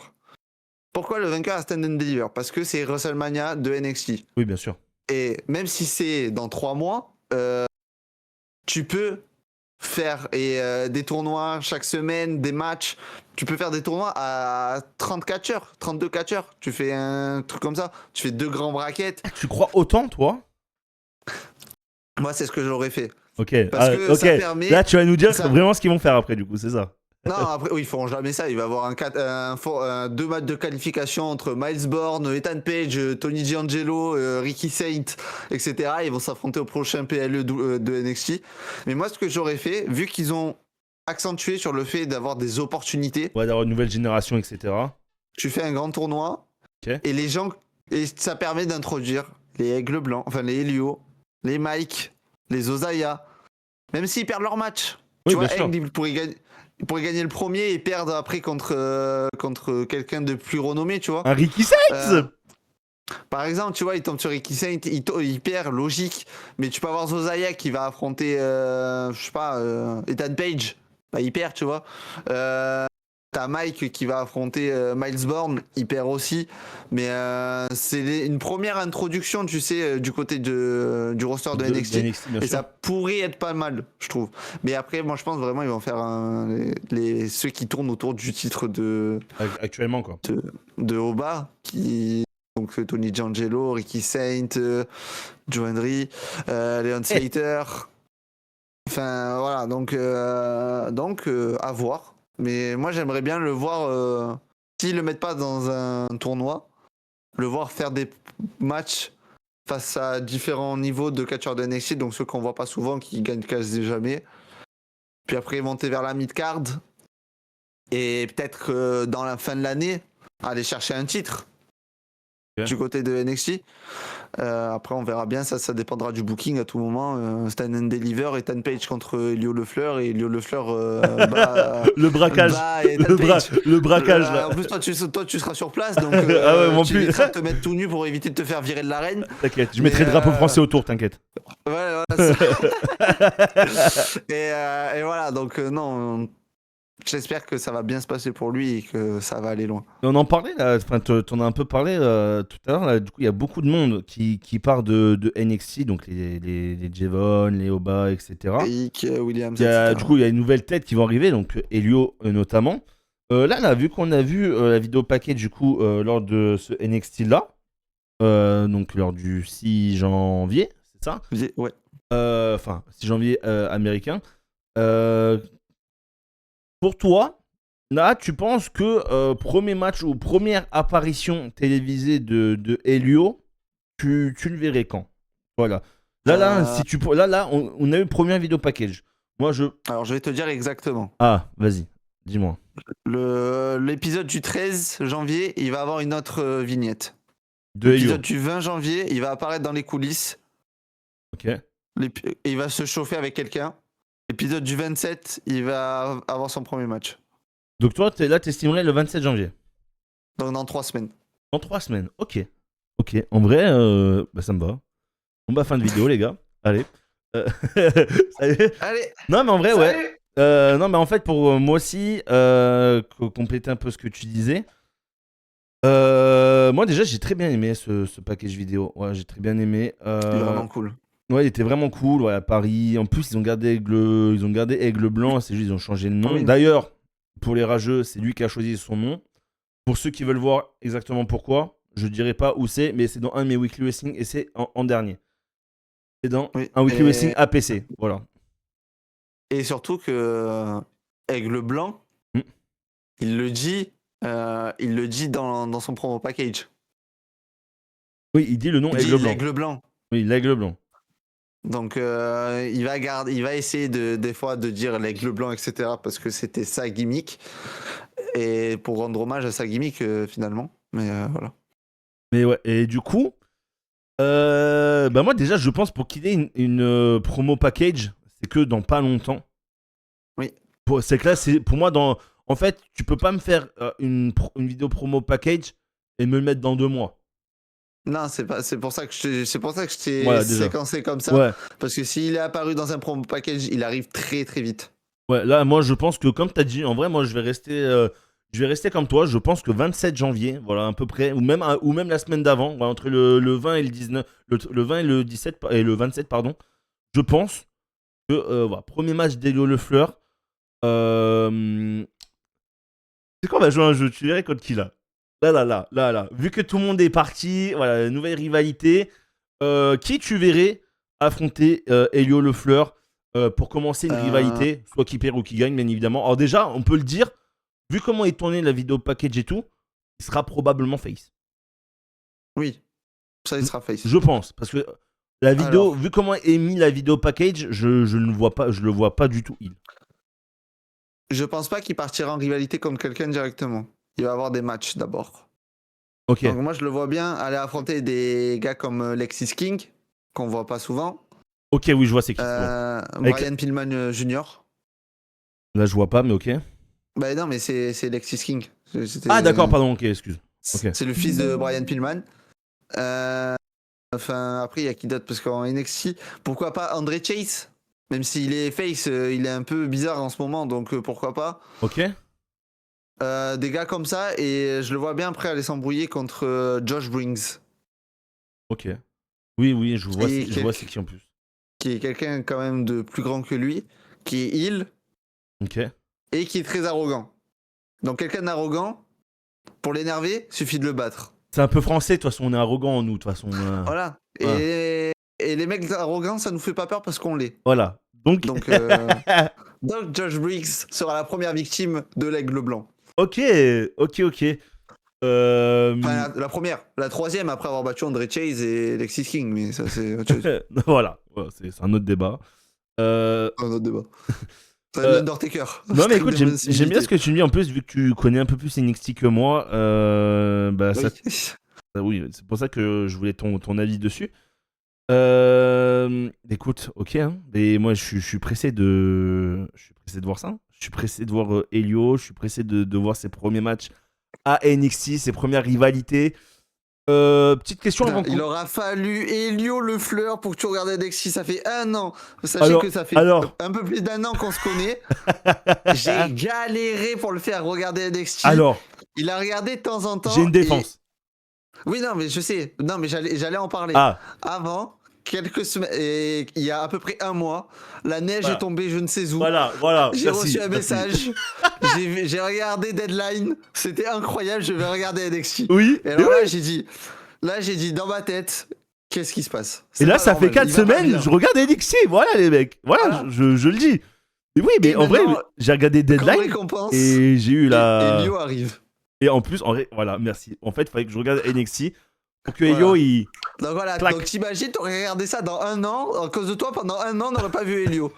Pourquoi le vainqueur à Stand and Deliver? Parce que c'est WrestleMania de NXT. Oui, bien sûr. Et même si c'est dans 3 mois, tu peux faire des tournois chaque semaine, des matchs. Tu peux faire des tournois à 30 catcheurs, 32 catcheurs. Tu fais un truc comme ça. Tu fais 2 grands brackets. Tu crois autant, toi? Moi, c'est ce que j'aurais fait. Ok. Parce que ça permet... Là, tu vas nous dire vraiment ce qu'ils vont faire après, du coup, c'est ça? Non, après, oui, ils feront jamais ça. Il va y avoir 2 matchs de qualification entre Miles Bourne, Ethan Page, Tony D'Angelo, Ricky Saint, etc. Ils vont s'affronter au prochain PLE de NXT. Mais moi, ce que j'aurais fait, vu qu'ils ont accentué sur le fait d'avoir des opportunités, d'avoir une nouvelle génération, etc. Tu fais un grand tournoi, et les gens, et ça permet d'introduire les Aigles Blancs, enfin les Helio, les Mike, les Ozaya, même s'ils perdent leur match. Oui, tu vois, Aigle, il pourrait gagner le premier et perdre après contre quelqu'un de plus renommé, tu vois. Un Ricky Saints par exemple, tu vois, il tombe sur Ricky Saint, il perd, logique. Mais tu peux avoir Zozaya qui va affronter, je sais pas, Ethan Page. Bah, il perd, tu vois. T'as Mike qui va affronter Miles Bourne, il perd aussi. Mais c'est une première introduction, tu sais, du côté du roster de NXT. Et ça pourrait être pas mal, je trouve. Mais après, moi, je pense vraiment ils vont faire ceux qui tournent autour du titre de... Actuellement, quoi. De Oba, donc Tony D'Angelo, Ricky Saint, Joe Henry, Leon Slater. Enfin, voilà, donc à voir. Mais moi, j'aimerais bien le voir, s'ils le mettent pas dans un tournoi, le voir faire des matchs face à différents niveaux de catcheurs de NXT, donc ceux qu'on voit pas souvent, qui gagnent quasi jamais. Puis après, monter vers la mid-card. Et peut-être dans la fin de l'année, aller chercher un titre du côté de NXT. Après, on verra bien, ça dépendra du booking à tout moment. Stand and Deliver, Ethan Page contre Elio Lefleur, et Elio Lefleur le braquage. Le braquage, là. En plus, toi, tu seras sur place, donc tu éviteras de te mettre tout nu pour éviter de te faire virer de l'arène. T'inquiète, je mettrai le drapeau français autour, t'inquiète. Ouais, voilà. Et voilà, donc non... J'espère que ça va bien se passer pour lui et que ça va aller loin. On en parlait là, enfin, t'en as un peu parlé tout à l'heure. Là, du coup, il y a beaucoup de monde qui part de NXT, donc les Jevon, les Oba, etc. Eric Williams, Du coup, il y a une nouvelle tête qui vont arriver, donc Elio notamment. Là, vu qu'on a vu la vidéo paquet du coup lors de ce NXT là, donc lors du 6 janvier, c'est ça? Ouais. Enfin, 6 janvier américain. Pour toi, là, tu penses que premier match ou première apparition télévisée de Elio, tu le verrais quand? Voilà. Là, on a eu le premier vidéo package. Alors, je vais te dire exactement. Ah, vas-y, dis-moi. L'épisode du 13 janvier, il va avoir une autre vignette. De L'épisode du 20 janvier, il va apparaître dans les coulisses. Ok. Il va se chauffer avec quelqu'un. L'épisode du 27, il va avoir son premier match. Donc toi, t'estimerais le 27 janvier. Donc dans 3 semaines. Dans 3 semaines, ok. Ok, en vrai, ça me va. On va fin de vidéo, les gars. Allez. Allez. Non, mais en vrai, ouais. Non, mais en fait, pour moi aussi, compléter un peu ce que tu disais. Moi, déjà, j'ai très bien aimé ce package vidéo. Ouais, j'ai très bien aimé. Il est vraiment cool. Ouais, il était vraiment cool, ouais, à Paris. En plus, ils ont gardé Aigle Blanc, c'est juste ils ont changé le nom. Oui. D'ailleurs, pour les rageux, c'est lui qui a choisi son nom. Pour ceux qui veulent voir exactement pourquoi, Je dirais pas où c'est, mais c'est dans un de mes Weekly Wrestling et c'est en dernier. C'est dans un Weekly Wrestling APC. Voilà. Et surtout que Aigle Blanc, il le dit dans son promo package. Oui, il dit le nom Aigle Blanc. L'Aigle Blanc. Oui, l'Aigle Blanc. Donc il va essayer des fois de dire l'Aigle Blanc, etc. parce que c'était sa gimmick. Et pour rendre hommage à sa gimmick finalement. Mais voilà. Mais ouais, et du coup, moi déjà, je pense pour qu'il ait une promo package, c'est que dans pas longtemps. Oui. C'est que là, c'est pour moi, en fait, tu peux pas me faire une vidéo promo package et me le mettre dans 2 mois. Non, c'est pour ça que je t'ai séquencé comme ça. Ouais. Parce que s'il est apparu dans un promo package, il arrive très très vite. Ouais, là, moi, je pense que comme tu as dit, en vrai, moi, je vais rester comme toi. Je pense que 27 janvier, voilà, à peu près, ou même la semaine d'avant, voilà, entre le 20 et le 19, le 20 et le 17 et le 27, pardon. Je pense que voilà, premier match d'Elio Le Fleur. C'est quand on va jouer un jeu, tu verrais contre qui là. Là. Vu que tout le monde est parti, voilà, nouvelle rivalité. Qui tu verrais affronter Elio Le Fleur pour commencer une rivalité, soit qui perd ou qui gagne, bien évidemment. Alors déjà, on peut le dire, vu comment est tournée la vidéo package et tout, il sera probablement face. Oui, ça il sera face. Je pense, parce que la vidéo, vu comment est mis la vidéo package, je le vois pas du tout heal. Je pense pas qu'il partira en rivalité contre quelqu'un directement. Il va avoir des matchs d'abord. Ok. Donc moi je le vois bien aller affronter des gars comme Lexis King, qu'on voit pas souvent. Ok, oui, je vois c'est qui. Brian Pillman Jr. Là, je vois pas, mais ok. Bah non, mais c'est Lexis King. Ah d'accord, pardon, ok, excuse. Okay. C'est le fils de Brian Pillman. Enfin, après, il y a qui d'autre? Parce qu'en NXT, pourquoi pas André Chase? Même s'il est face, il est un peu bizarre en ce moment, donc pourquoi pas. Ok. Des gars comme ça, et je le vois bien prêt à aller s'embrouiller contre Josh Briggs. Ok. Oui, je vois c'est qui en plus. Qui est quelqu'un quand même de plus grand que lui, qui est heel. Ok. Et qui est très arrogant. Donc quelqu'un d'arrogant, pour l'énerver, suffit de le battre. C'est un peu français, de toute façon, on est arrogant, nous, de toute façon. Voilà. Et les mecs arrogants, ça nous fait pas peur parce qu'on l'est. Voilà. Donc Josh Briggs sera la première victime de l'Aigle Blanc. Ok. Enfin, la première. La troisième après avoir battu André Chase et Lexis King, mais ça c'est autre chose. Voilà, c'est un autre débat. Un autre débat. C'est l'Undertaker. Non mais écoute, j'aime bien ce que tu me dis en plus, vu que tu connais un peu plus NXT que moi. Oui, c'est pour ça que je voulais ton avis dessus. Écoute, ok, hein, mais moi je suis pressé de voir ça. Je suis pressé de voir Elio, je suis pressé de voir ses premiers matchs à NXT, ses premières rivalités. Petite question avant il aura fallu Elio Le Fleur pour que tu regardes NXT, ça fait 1 an. Sachez que ça fait un peu plus d'1 an qu'on se connaît. J'ai galéré pour le faire regarder NXT. Alors, il a regardé de temps en temps. J'ai une défense. Oui, non, mais je sais. Non, mais j'allais en parler. Avant, quelques semaines, et il y a à peu près 1 mois, la neige est tombée je ne sais où. Voilà. J'ai reçu un message. J'ai regardé Deadline. C'était incroyable. Je vais regarder NXT. Oui. Et alors là, j'ai dit dans ma tête, qu'est-ce qui se passe? Et là, ça fait 4 semaines. Je regarde NXT. Voilà, les mecs. Voilà. Je le dis. Et oui, mais en vrai, j'ai regardé Deadline. Et j'ai eu Et Elio arrive. Et en plus, voilà, merci. En fait, il fallait que je regarde NXT pour que Elio, il... Donc voilà, donc t'imagines, t'aurais regardé ça dans 1 an, à cause de toi, pendant 1 an, on n'aurait pas vu Elio.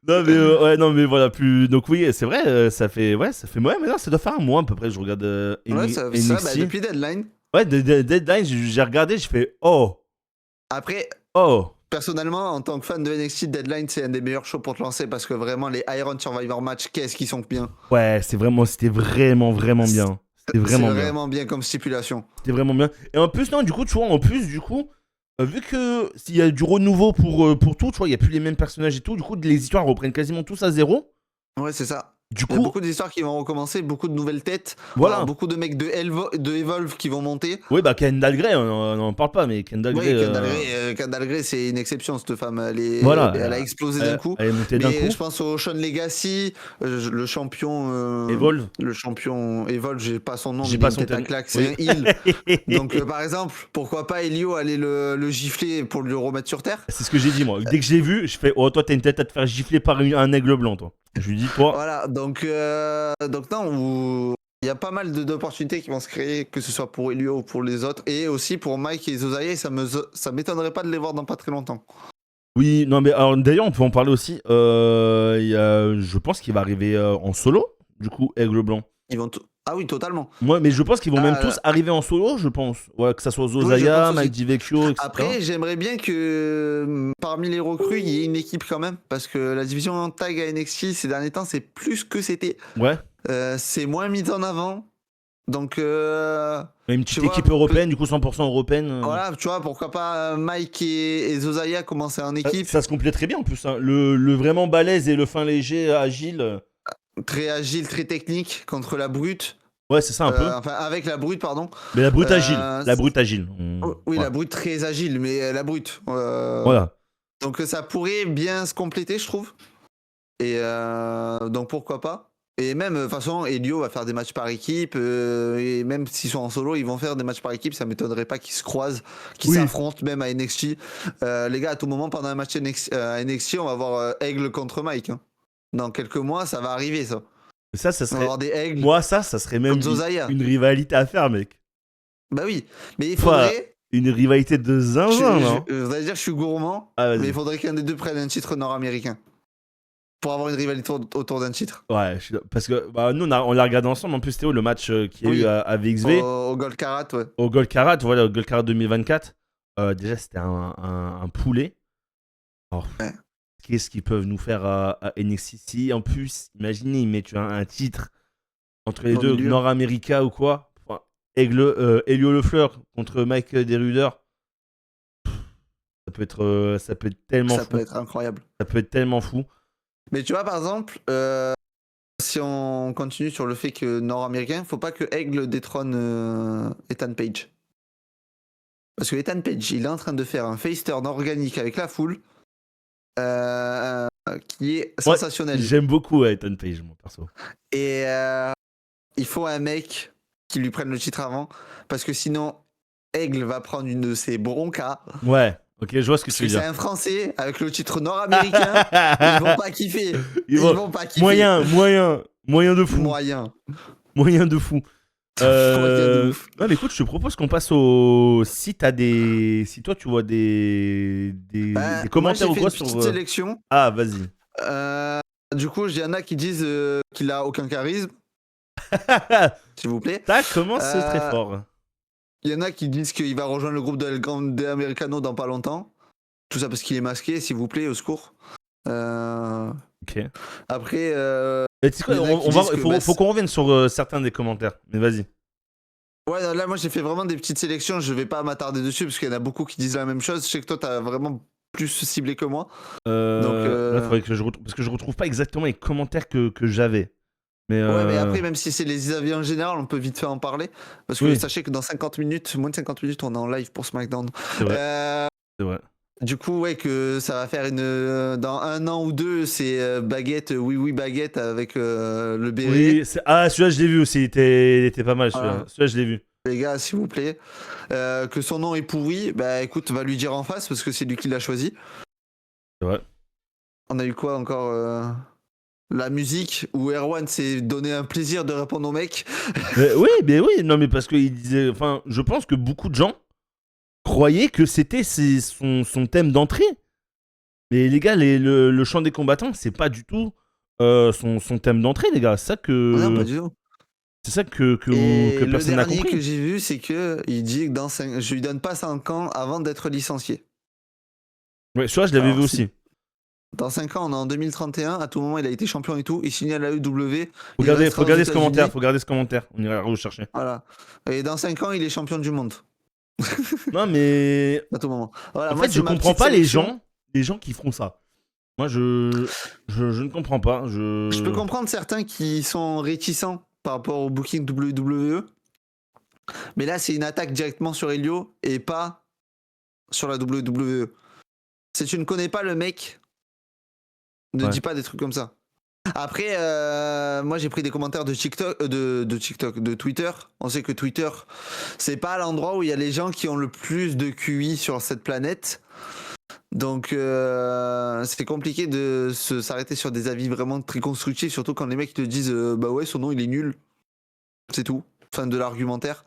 non, mais voilà, plus... Donc oui, c'est vrai, ça fait... Ouais, mais non, ça doit faire 1 mois à peu près, je regarde NXT. Depuis Deadline. Ouais, Deadline, j'ai regardé, j'ai fait « Oh !» Après... Personnellement, en tant que fan de NXT, Deadline, c'est un des meilleurs shows pour te lancer parce que vraiment, les Iron Survivor match, qu'est-ce qu'ils sont bien. Ouais, c'était vraiment bien. C'était vraiment bien comme stipulation. C'était vraiment bien. Et en plus, non, du coup, tu vois, vu que s'il y a du renouveau pour tout, tu vois, il n'y a plus les mêmes personnages et tout, du coup, les histoires reprennent quasiment tous à zéro. Ouais, c'est ça. Du Il y a coup, beaucoup d'histoires qui vont recommencer, beaucoup de nouvelles têtes, voilà. beaucoup de mecs de Evolve qui vont monter. Oui, bah Kendall Grey, on n'en parle pas, mais Kendall Grey. Oui, Kendall Grey, c'est une exception, cette femme. Voilà, Elle a explosé d'un coup. elle est montée d'un coup. Mais je pense au Sean Legacy, le champion. Evolve. Le champion Evolve, j'ai pas son nom, J'ai mais pas il a son une tête à terme. claque, c'est un heal. Donc, par exemple, pourquoi pas Elio aller le gifler pour le remettre sur terre? C'est ce que j'ai dit, moi. Dès que je l'ai vu, je fais oh, toi, t'as une tête à te faire gifler par un aigle blanc, toi. Je lui dis, toi. Voilà, donc non, il y a pas mal d'opportunités qui vont se créer, que ce soit pour Elio ou pour les autres, et aussi pour Mike et Zozaya, ça m'étonnerait pas de les voir dans pas très longtemps. Oui, non, mais alors d'ailleurs, on peut en parler aussi. Je pense qu'il va arriver en solo, du coup, aigle blanc. Ah oui, totalement. Moi, mais je pense qu'ils vont même tous arriver en solo, je pense. Ouais, que ça soit Zozaya, Mike DiVecchio, etc. Après, j'aimerais bien que parmi les recrues, il y ait une équipe quand même, parce que la division en tag à NXT ces derniers temps, c'est plus que c'était. Ouais. C'est moins mis en avant. Donc, une petite équipe européenne, du coup 100% européenne. Voilà, tu vois, pourquoi pas Mike et Zozaya commencer en équipe. Ça se complète très bien en plus. Hein. Le vraiment balèze et le fin léger, agile. Très agile, très technique contre la brute. Ouais, c'est ça un peu. Enfin, avec la brute, pardon. Mais la brute agile. La brute agile. Oui, la brute très agile, mais la brute. Voilà. Donc ça pourrait bien se compléter, je trouve. Et donc pourquoi pas. Et même, de toute façon, Elio va faire des matchs par équipe. Et même s'ils sont en solo, ils vont faire des matchs par équipe. Ça m'étonnerait pas qu'ils se croisent, qu'ils s'affrontent même à NXT. Les gars, à tout moment, pendant un match à NXT, on va voir Aigle contre Mike. Hein. Dans quelques mois, ça va arriver, ça. Ça serait. On va avoir des Aigles. Moi, ça serait même une rivalité à faire, mec. Bah oui, mais il faudrait. Une rivalité de zinzin, non? Je voudrais dire que je suis gourmand, mais il faudrait qu'un des deux prenne un titre nord-américain. Pour avoir une rivalité autour d'un titre. Ouais, parce que nous, on l'a regardé ensemble. En plus, Théo, le match qu'il y a eu à VXV. Au Gold Karat, ouais. Au Gold Karat, voilà, au Gold Karat 2024. Déjà, c'était un poulet. Alors, qu'est-ce qu'ils peuvent nous faire à NXT? Si, en plus, imaginez, ils mettent un titre entre les deux, Nord-América ou quoi. Enfin, Elio Lefleur contre Mike Deruder. Ça peut être tellement fou. Ça peut être incroyable. Ça peut être tellement fou. Mais tu vois, par exemple, si on continue sur le fait que nord-américain, faut pas que Aigle détrône Ethan Page. Parce que Ethan Page, il est en train de faire un face turn organique avec la foule qui est sensationnel. J'aime beaucoup Ethan Page, moi, perso. Et il faut un mec qui lui prenne le titre avant, parce que sinon, Aigle va prendre une de ses broncas. Ouais. Ok, je vois ce que tu veux dire. C'est un Français avec le titre nord-américain. Ils vont pas kiffer. Ils vont pas kiffer. Moyen de fou. Moyen de fou. Non, mais écoute, je te propose qu'on passe au. Si toi tu vois des commentaires ou quoi sur. Petite sélection. Ah, vas-y. Du coup, il y en a qui disent qu'il a aucun charisme. S'il vous plaît. Ça commence très fort. Il y en a qui disent qu'il va rejoindre le groupe de El Grande Americano dans pas longtemps. Tout ça parce qu'il est masqué, s'il vous plaît, au secours. Ok. Après, faut qu'on revienne sur certains des commentaires. Mais vas-y. Ouais, là, moi, j'ai fait vraiment des petites sélections. Je vais pas m'attarder dessus parce qu'il y en a beaucoup qui disent la même chose. Je sais que toi, t'as vraiment plus ciblé que moi. Là, faudrait que je retrouve, parce que je retrouve pas exactement les commentaires que j'avais. Ouais, mais après, même si c'est les avis en général, on peut vite fait en parler. Parce que sachez que dans 50 minutes, moins de 50 minutes, on est en live pour SmackDown. C'est vrai. C'est vrai. Du coup, ouais, que ça va faire dans 1 an ou 2, c'est Baguette, oui, Baguette avec le béret. Oui, celui-là, je l'ai vu aussi. Il était pas mal, celui-là. Celui-là, je l'ai vu. Les gars, s'il vous plaît. Que son nom est pourri, bah écoute, va lui dire en face parce que c'est lui qui l'a choisi. C'est vrai. On a eu quoi encore la musique où Erwan s'est donné un plaisir de répondre au mec. oui, non mais parce qu'il disait, enfin, je pense que beaucoup de gens croyaient que c'était son thème d'entrée. Mais les gars, le chant des combattants, c'est pas du tout son thème d'entrée, les gars. C'est ça que. Non, pas du tout. C'est ça que personne n'a compris. Le dernier que j'ai vu, c'est que il dit que je lui donne pas 5 ans avant d'être licencié. Ouais, celui-là, je l'avais vu aussi. Dans 5 ans, on est en 2031. À tout moment, il a été champion et tout. Il signe à la EW. Faut garder ce commentaire. Faut garder ce commentaire. On ira rechercher. Voilà. Et dans 5 ans, il est champion du monde. Non, mais. À tout moment. Voilà, en fait, je comprends pas les gens qui feront ça. Moi, je ne comprends pas. Je peux comprendre certains qui sont réticents par rapport au booking WWE. Mais là, c'est une attaque directement sur Helio et pas sur la WWE. Si tu ne connais pas le mec, ne dis pas des trucs comme ça. Après, moi j'ai pris des commentaires de TikTok, de Twitter. On sait que Twitter, c'est pas l'endroit où il y a les gens qui ont le plus de QI sur cette planète. Donc c'est compliqué de s'arrêter sur des avis vraiment très constructifs, surtout quand les mecs te disent bah ouais, son nom il est nul. C'est tout. Fin de l'argumentaire.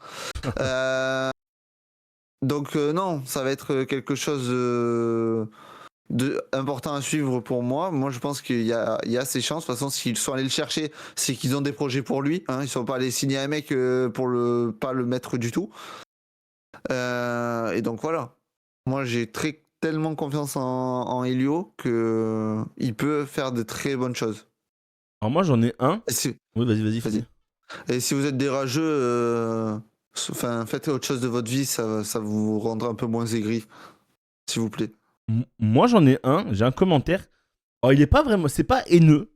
Donc non, ça va être quelque chose important à suivre pour moi. Moi, je pense qu'il y a ces chances. De toute façon, s'ils sont allés le chercher, c'est qu'ils ont des projets pour lui. Hein. Ils sont pas allés signer un mec pour pas le mettre du tout. Et donc voilà. Moi, j'ai tellement confiance en Helio que il peut faire de très bonnes choses. Alors moi, j'en ai un. Oui, vas-y. Et si vous êtes des rageux, faites autre chose de votre vie, ça vous rendra un peu moins aigri, s'il vous plaît. Moi, j'en ai un. J'ai un commentaire. Alors, il est pas vraiment. C'est pas haineux.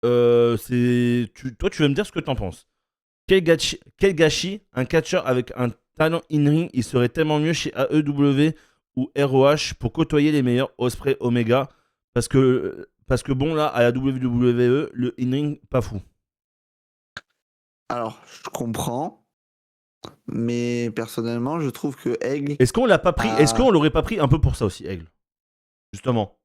Toi, tu vas me dire ce que t'en penses. Quel gâchis, un catcheur avec un talent in-ring, il serait tellement mieux chez AEW ou ROH pour côtoyer les meilleurs Ospreay Omega. Parce que bon, là, à la WWE, le in-ring, pas fou. Alors, je comprends. Mais personnellement, je trouve que Aigle. Est-ce qu'on l'a pas pris Est-ce qu'on l'aurait pas pris un peu pour ça aussi, Aigle? Justement.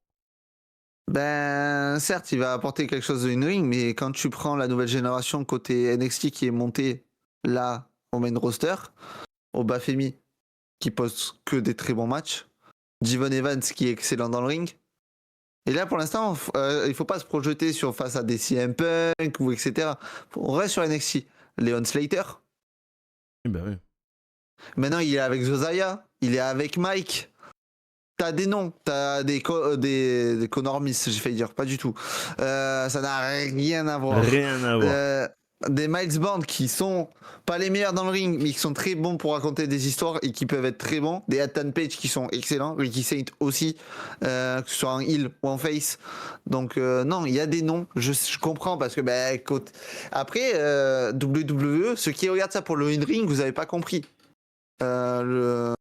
Ben, certes, il va apporter quelque chose de in-ring, mais quand tu prends la nouvelle génération côté NXT qui est montée là au main roster, au Bafemi qui pose que des très bons matchs, Devon Evans qui est excellent dans le ring. Et là, pour l'instant, il faut pas se projeter face à des CM Punk ou etc. On reste sur NXT. Leon Slater. Ben oui. Maintenant, il est avec Josiah, il est avec Mike. T'as des noms, t'as des Connor Miss, j'ai failli dire, pas du tout. Ça n'a rien à voir. Rien à voir. Des Miles Bond qui sont pas les meilleurs dans le ring, mais qui sont très bons pour raconter des histoires et qui peuvent être très bons. Des Ethan Page qui sont excellents, Ricky Saint aussi, que ce soit en heel ou en face. Donc non, il y a des noms, je comprends parce que après WWE, ceux qui regardent ça pour le in-ring, vous avez pas compris le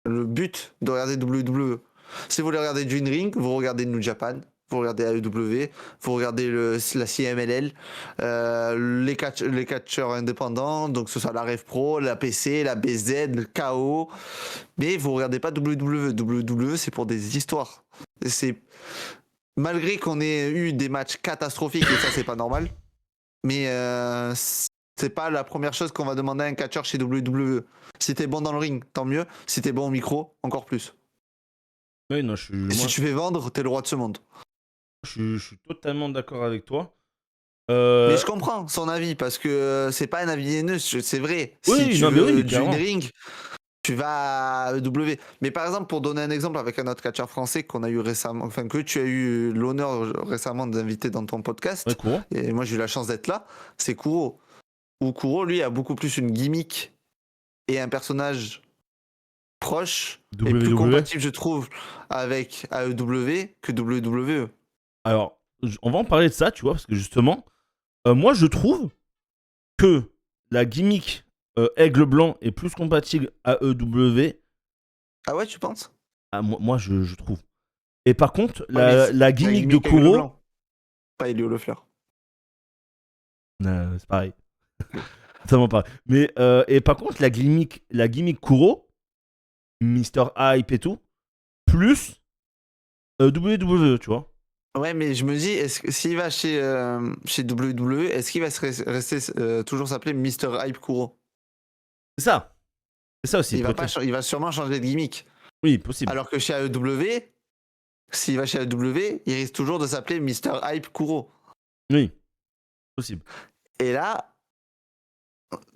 but de regarder WWE. Si vous voulez regarder du in-ring, vous regardez New Japan, vous regardez AEW, vous regardez la CMLL, les catcheurs indépendants, donc ce soit la Rev Pro, la PC, la BZ, le KO, mais vous regardez pas WWE. WWE, c'est pour des histoires. C'est malgré qu'on ait eu des matchs catastrophiques, et ça c'est pas normal, mais c'est pas la première chose qu'on va demander à un catcheur chez WWE. Si t'es bon dans le ring, tant mieux. Si t'es bon au micro, encore plus. Oui, non, si tu fais vendre, t'es le roi de ce monde. Je suis totalement d'accord avec toi. Mais je comprends son avis, parce que c'est pas un avis haineux, c'est vrai. Oui, si tu veux du ring, tu vas à EW. Mais par exemple, pour donner un exemple avec un autre catcheur français qu'on a eu récemment, enfin que tu as eu l'honneur récemment d'inviter dans ton podcast, et moi j'ai eu la chance d'être là, c'est Kuro. Où Kuro, lui, a beaucoup plus une gimmick et un personnage proche et plus compatible, je trouve, avec AEW que WWE. Alors, on va en parler de ça, tu vois, parce que justement, moi je trouve que la gimmick Aigle Blanc est plus compatible à AEW. Ah ouais, tu penses? Moi je trouve. Et par contre, la gimmick de Kuro. Pas Elio Lefleur. C'est pareil. Totalement pareil. Mais, et par contre, la gimmick Kuro, Mr. Hype et tout, plus WWE, tu vois. Ouais, mais je me dis, est-ce que s'il va chez WWE, est-ce qu'il va rester toujours s'appeler Mr. Hype Kuro? C'est ça. C'est ça aussi. Il va sûrement changer de gimmick. Oui, possible. Alors que chez AEW, s'il va chez AEW, il risque toujours de s'appeler Mr. Hype Kuro. Oui, possible. Et là,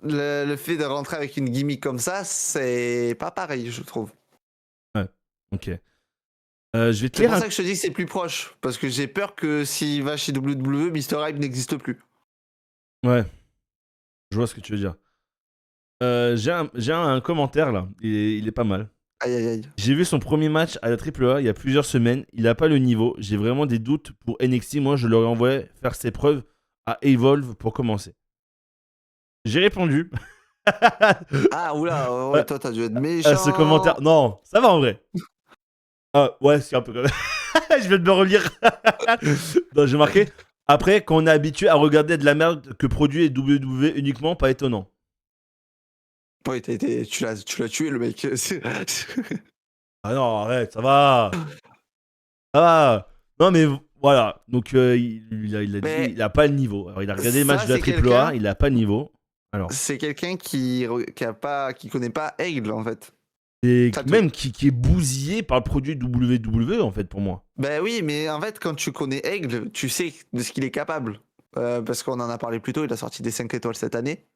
le fait de rentrer avec une gimmick comme ça, c'est pas pareil, je trouve. Ouais, ok. C'est pour ça que je te dis que c'est plus proche. Parce que j'ai peur que s'il va chez WWE, Mr. Hype n'existe plus. Ouais. Je vois ce que tu veux dire. J'ai un commentaire là. Il est pas mal. Aïe, aïe, aïe. J'ai vu son premier match à la AAA il y a plusieurs semaines. Il n'a pas le niveau. J'ai vraiment des doutes pour NXT. Moi, je l'aurais envoyé faire ses preuves à Evolve pour commencer. J'ai répondu. Ah, oula, ouais, toi, t'as dû être À ce commentaire. méchant. Non, ça va en vrai. Ah, ouais, c'est un peu comme je viens de me relire. Non, j'ai marqué. Après, quand on est habitué à regarder de la merde que produit WWE uniquement, pas étonnant. Ouais, tu l'as tué, le mec. Ah non, arrête, ça va. Ça va. Non, mais voilà. Donc, il a dit Mais il a pas le niveau. Alors, il a regardé les matchs ça, de la c'est AAA, quelqu'un. il a pas le niveau. Alors, C'est quelqu'un qui connaît pas Aigle, en fait. et Ça tout. même qui est bousillé par le produit WWE, en fait, pour moi. Ben oui, mais en fait, quand tu connais Aigle, tu sais de ce qu'il est capable. Parce qu'on en a parlé plus tôt, il a sorti des 5 étoiles cette année.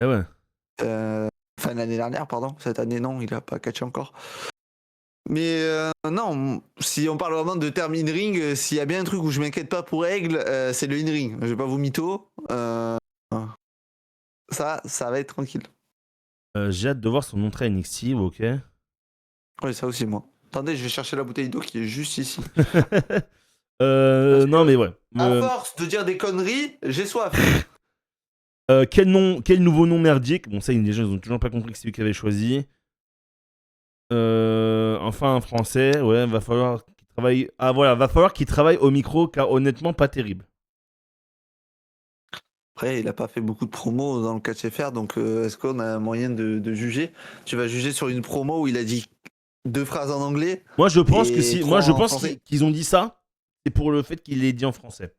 Ah ouais. Enfin, l'année dernière, pardon. Cette année, non, il a pas catché encore. Mais non, si on parle vraiment de termes in-ring, s'il y a bien un truc où je m'inquiète pas pour Aigle, c'est le in-ring. Je vais pas vous mytho. Ça va être tranquille. J'ai hâte de voir son entrée à NXT, ok. Oui, ça aussi, moi. Attendez, je vais chercher la bouteille d'eau qui est juste ici. Non, mais ouais. À force de dire des conneries, j'ai soif. Quel nouveau nom merdique? Bon, ça, les gens, ils ont toujours pas compris que c'est lui qui avait choisi. Enfin, un français, ouais, va falloir qu'il travaille. Ah voilà, va falloir qu'il travaille au micro, car honnêtement, pas terrible. Après, il a pas fait beaucoup de promos dans le catch FR, donc est-ce qu'on a un moyen de juger? Tu vas juger sur une promo où il a dit 2 phrases en anglais Moi, je pense que et si. 3 Moi, je en pense français? qu'ils ont dit ça, c'est pour le fait qu'il l'ait dit en français.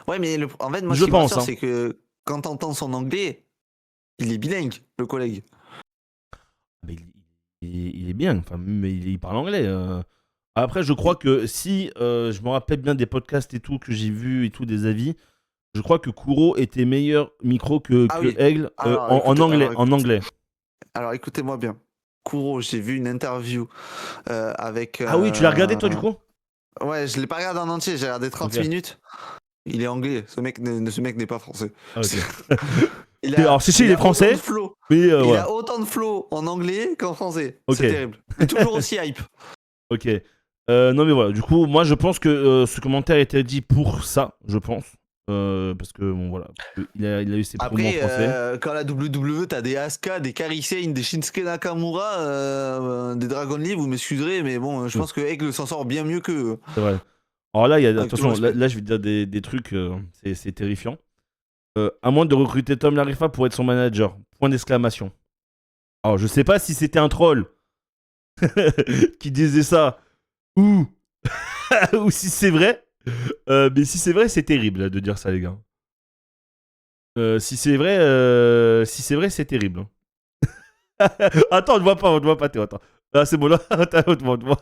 Ouais, mais en fait, moi, ce Je qui me pense, rassure, hein. c'est que quand t'entends son anglais, il est bilingue, le collègue. Mais il est bien, enfin, mais il parle anglais. Après, je crois que si je me rappelle bien des podcasts et tout que j'ai vu et tout, des avis, je crois que Kuro était meilleur micro Ah que oui. Aigle Alors, en écoutez, anglais. En anglais. alors écoutez-moi bien. Kuro, j'ai vu une interview avec. Ah oui, tu l'as regardé toi du coup? Ouais, je l'ai pas regardé en entier, j'ai regardé 30 Ok. minutes. Il est anglais, ce mec n'est pas français. Ah, ok. Il Alors, si, il il est a autant de français, flow. mais Il voilà. a autant de flow en anglais qu'en français. Ok. C'est terrible. Mais toujours aussi hype. Ok. Non, mais voilà. Du coup, moi, je pense que ce commentaire était dit pour ça, je pense. Parce que, bon, voilà. Il a eu ses promos en Après, français. quand la WWE, t'as des Asuka, des Kairi Sane, des Shinsuke Nakamura, des Dragon Lee, vous m'excuserez, mais bon, je pense que Aigle s'en sort bien mieux que. C'est vrai. Alors là, Avec tout le attention, respect. là, je vais te dire des trucs, c'est terrifiant. À moins de recruter Tom Larifa pour être son manager. Point d'exclamation. Alors, je sais pas si c'était un troll qui disait ça ou, ou si c'est vrai. Mais si c'est vrai, c'est terrible là, de dire ça, les gars. Si c'est vrai, c'est terrible. Attends, on ne voit pas, Théo, attends. Ah, c'est bon là. Attends, on te voit.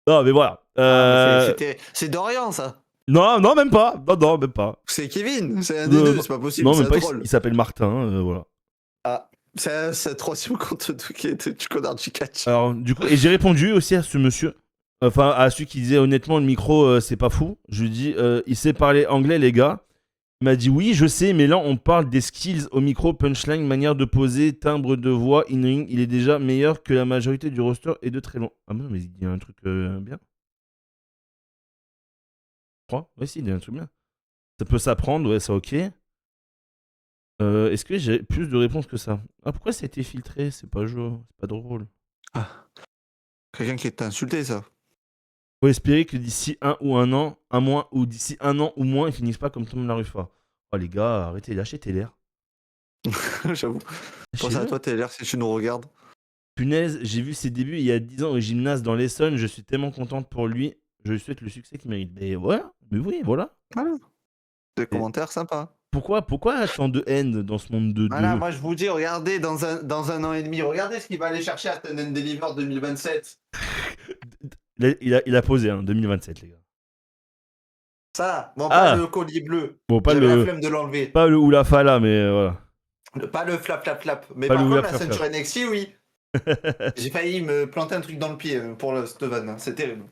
Non, mais voilà. Ah, mais c'est Dorian, ça. Non, non, même pas. Non, non, même pas. C'est Kevin, c'est un des deux, Non, c'est pas possible, non, c'est même un pas. troll. Il s'appelle Martin, voilà. Ah, c'est un troisième compte qui était du connard du catch. Alors, du coup, et j'ai répondu aussi à ce monsieur. Enfin, à celui qui disait honnêtement, le micro, c'est pas fou. Je lui dis, il sait parler anglais, les gars. Il m'a dit, oui, je sais, mais là, on parle des skills au micro, punchline, manière de poser, timbre de voix, in-ring. Il est déjà meilleur que la majorité du roster et de très loin. Ah, non, mais il dit un truc bien. Je crois. Ouais, si, il dit un truc bien. Ça peut s'apprendre, ouais, ça, ok. Est-ce que j'ai plus de réponses que ça? Ah, pourquoi ça a été filtré? C'est pas jour, c'est pas drôle. Ah, quelqu'un qui t'a insulté, ça. Faut espérer que d'ici un ou un an, un mois, ou d'ici un an ou moins, ils finissent pas comme Tom Larufa. Oh les gars, arrêtez, lâchez Taylor. J'avoue. Pense à Lâchez-le. toi, Taylor, si tu nous regardes. Punaise, j'ai vu ses débuts il y a 10 ans au gymnase dans l'Essonne. Je suis tellement contente pour lui. Je lui souhaite le succès qu'il mérite. Mais voilà, mais oui, voilà. Voilà. Des Et commentaires sympas. pourquoi tant de haine dans ce monde de Voilà, deux? moi je vous dis, regardez dans un an et demi, regardez ce qu'il va aller chercher à Stand and Deliver 2027. Il a posé, hein, 2027, les gars. Ça, bon, pas Ah, le collier bleu. bon, J'avais la flemme de l'enlever. pas le Oulafala, mais voilà. Pas le flap flap flap. Mais Pas le par contre, la Oulafla. ceinture NXT, oui. J'ai failli me planter un truc dans le pied pour le Steven. Hein. C'est terrible.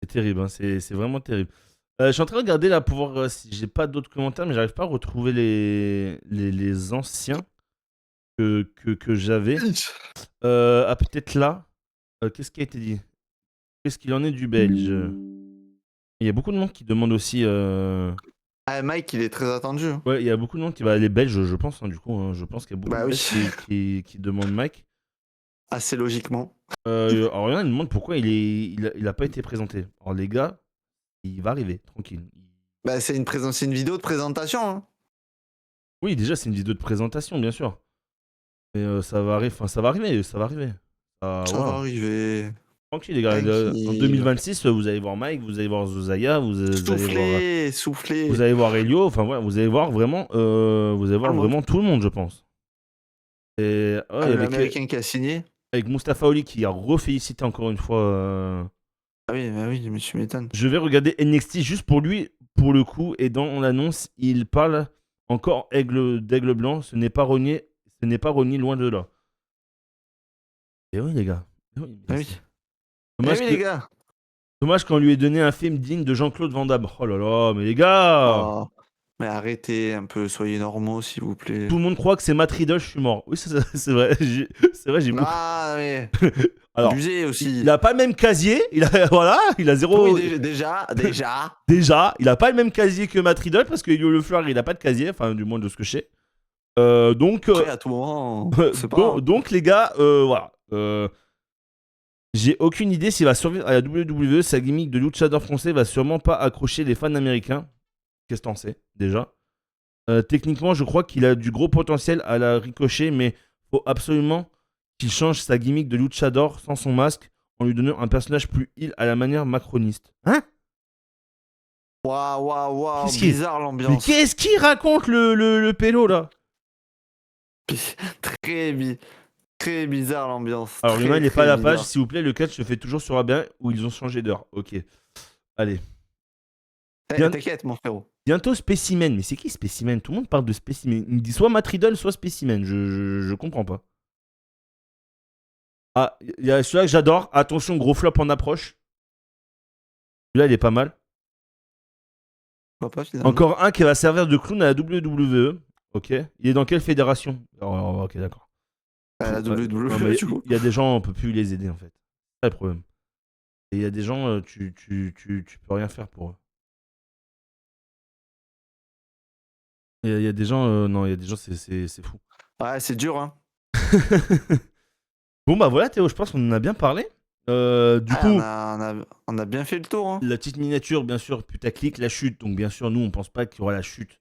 C'est terrible, hein, c'est vraiment terrible. Je suis en train de regarder là pour voir si j'ai pas d'autres commentaires, mais j'arrive pas à retrouver les anciens que j'avais. Ah, peut-être là. Qu'est-ce qui a été dit? Qu'est-ce qu'il en est du belge? Il y a beaucoup de monde qui demande aussi. Ah, Mike, il est très attendu. Ouais, il y a beaucoup de monde qui va aller belge, je pense, hein, du coup. Hein, je pense qu'il y a beaucoup Bah de oui. Belges qui demandent Mike. Assez logiquement. Alors, il y en a qui demandent pourquoi il a pas été présenté. Alors, les gars, il va arriver, tranquille. Bah, c'est une vidéo de présentation. Hein. Oui, déjà, c'est une vidéo de présentation, bien sûr. Mais ça va arriver, ça va arriver, ça va arriver. Ça Voilà. va arriver. Tranquille, les gars. En 2026, vous allez voir Mike, vous allez voir Zozaya, vous allez voir. Soufflez. Vous allez voir Elio, enfin voilà, vous allez voir vraiment, vraiment tout le monde, je pense. Et l'Américain qui a signé. avec Mustafa Ali qui a refélicité encore une fois. Ah oui, bah oui, je me suis m'étonne. Je vais regarder NXT juste pour lui, pour le coup, et dans l'annonce, il parle encore d'aigle blanc. Ce n'est pas renié, loin de là. Et oui, les gars. Et oui, Ah oui. Dommage, les gars. Dommage qu'on lui ait donné un film digne de Jean-Claude Van Damme. Oh là là, mais les gars! Oh, mais arrêtez un peu, soyez normaux s'il vous plaît. Tout le monde croit que c'est Matt Riddle, je suis mort. Oui, c'est vrai. C'est vrai, j'ai beaucoup. Ah, mais. Alors, abusé aussi. il a pas le même casier. Voilà, il a zéro. Oui, déjà. Déjà, il a pas le même casier que Matt Riddle parce que Elio Lefleur, il a pas de casier, enfin, du moins de ce que je sais. Donc. Après, à tout moment. Donc, les gars, voilà. J'ai aucune idée s'il va survivre à la WWE. Sa gimmick de luchador français va sûrement pas accrocher les fans américains. Qu'est-ce que t'en sais, déjà? Techniquement, je crois qu'il a du gros potentiel à la Ricochet, mais faut absolument qu'il change sa gimmick de luchador sans son masque en lui donnant un personnage plus heal à la manière macroniste. Hein? Waouh, bizarre l'ambiance. Mais qu'est-ce qu'il raconte le pélo là? Très bizarre l'ambiance. Alors, il n'est pas à la page, s'il vous plaît, le catch se fait toujours sur AB1 où ils ont changé d'heure. Ok. Allez. T'inquiète, mon frérot. Bientôt Spécimen. Mais c'est qui Spécimen? Tout le monde parle de Spécimen. Il me dit soit Matt Riddle, soit Spécimen. Je comprends pas. Ah, il y a celui-là que j'adore. Attention, gros flop en approche. Celui-là, il est pas mal. Pas, encore un qui va servir de clown à la WWE. Ok. Il est dans quelle fédération? Ok, d'accord. La WWE, du coup. Il y a des gens, on peut plus les aider en fait. C'est ça le problème. Et il y a des gens, tu peux rien faire pour eux. Il y a des gens, non, il y a des gens, c'est fou. Ouais, c'est dur, hein. Bon, bah voilà, Théo, je pense qu'on en a bien parlé. Du coup, on a bien fait le tour. Hein. La petite miniature, bien sûr, putaclic, la chute. Donc, bien sûr, nous, on pense pas qu'il y aura la chute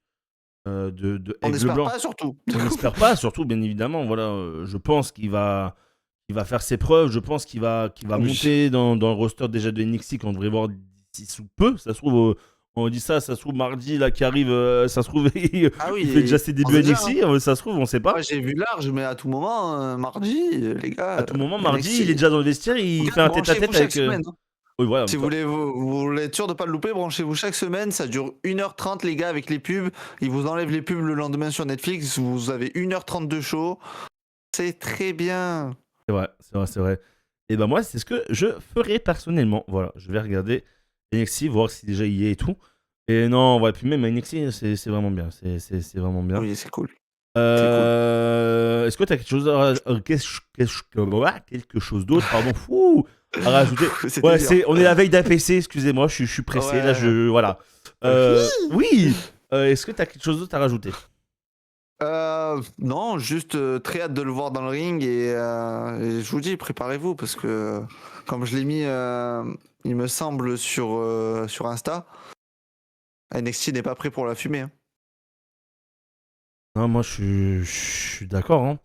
de on Aigle n'espère Blanc. pas, surtout. On n'espère pas, surtout, bien évidemment. Voilà, je pense qu'il va faire ses preuves. Je pense qu'il va monter dans le roster déjà de NXT qu'on devrait voir d'ici sous peu. Ça se trouve, on dit ça se trouve mardi là qui arrive, ça se trouve il fait déjà ses débuts à NXT, ça se trouve on sait pas. Moi j'ai vu large, mais à tout moment mardi les gars. À tout moment mardi, il est déjà dans le vestiaire, il fait un tête-à-tête avec. Semaine, oui, voilà, si vous voulez être sûr de pas le louper, branchez-vous chaque semaine, ça dure 1h30 les gars avec les pubs, ils vous enlèvent les pubs le lendemain sur Netflix, vous avez 1h30 de show. C'est très bien. C'est vrai. Et ben moi c'est ce que je ferai personnellement. Voilà, je vais regarder NXT, voir si déjà il y est et tout. Et non, ouais, puis même NXT, c'est vraiment bien. C'est vraiment bien. Oui, c'est cool. Est-ce que tu as quelque chose d'autre à rajouter? Ouais, on est la veille d'APC, excusez-moi, je suis pressé. Ouais. Là, voilà. Oui. Est-ce que tu as quelque chose d'autre à rajouter? Non, juste très hâte de le voir dans le ring et je vous dis, préparez-vous parce que comme je l'ai mis, il me semble sur Insta, NXT n'est pas prêt pour la fumée. Hein. Non, moi je suis d'accord. Hein.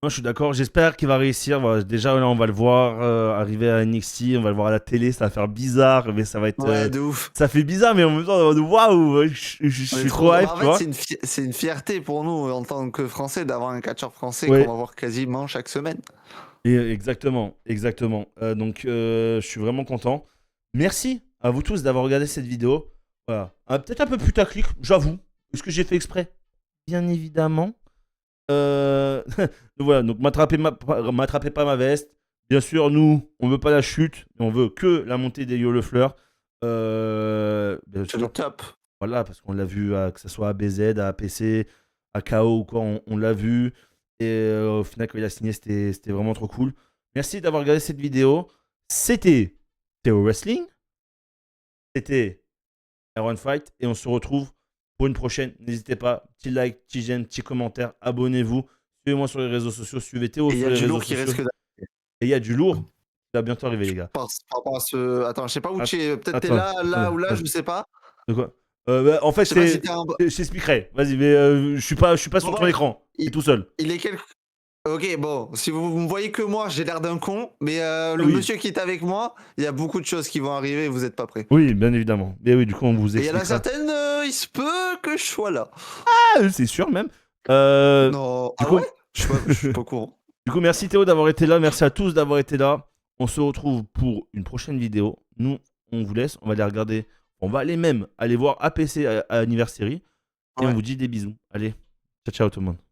Moi je suis d'accord. J'espère qu'il va réussir. Voilà, déjà là, on va le voir arriver à NXT, on va le voir à la télé. Ça va faire bizarre, mais ça va être. Ouais, de ouf. Ça fait bizarre, mais en même temps, waouh, je suis trop hype. En fait, c'est une fierté pour nous en tant que Français d'avoir un catcheur français qu'on va voir quasiment chaque semaine. Et exactement. Donc je suis vraiment content. Merci à vous tous d'avoir regardé cette vidéo. Voilà. Peut-être un peu putaclic, j'avoue. Est-ce que j'ai fait exprès? Bien évidemment. Voilà, donc m'attrapez pas ma veste. Bien sûr, nous, on veut pas la chute, mais on veut que la montée d'Elio Lefleur. C'est le top. Voilà, parce qu'on l'a vu, que ce soit à BZ, à PC, à KO ou quoi, on l'a vu. Et au final, quand il a signé, c'était vraiment trop cool. Merci d'avoir regardé cette vidéo. C'était Théo Wrestling. C'était Iron Fight. Et on se retrouve pour une prochaine. N'hésitez pas. Petit like, petit j'aime, petit commentaire. Abonnez-vous. Suivez-moi sur les réseaux sociaux. Suivez Théo sur les réseaux sociaux. Et il y a du lourd. Ça va bientôt arriver, les gars. Attends, je sais pas où tu es. Peut-être t'es là ou là, je sais pas. De quoi en fait, je t'expliquerai. Vas-y, mais je suis pas sur ton écran. Il est tout seul. Il est quel... Ok, bon, si vous me voyez que moi, j'ai l'air d'un con, mais le monsieur qui est avec moi, il y a beaucoup de choses qui vont arriver et vous n'êtes pas prêts. Oui, bien évidemment. Mais oui, du coup, on vous expliquera. Et il y en a certaines, il se peut que je sois là. Ah, c'est sûr même. Non, ouais, je suis pas au courant. Du coup, merci Théo d'avoir été là. Merci à tous d'avoir été là. On se retrouve pour une prochaine vidéo. Nous, on vous laisse. On va aller regarder. On va aller même aller voir APC à Anniversary. Et on vous dit des bisous. Allez, ciao, ciao tout le monde.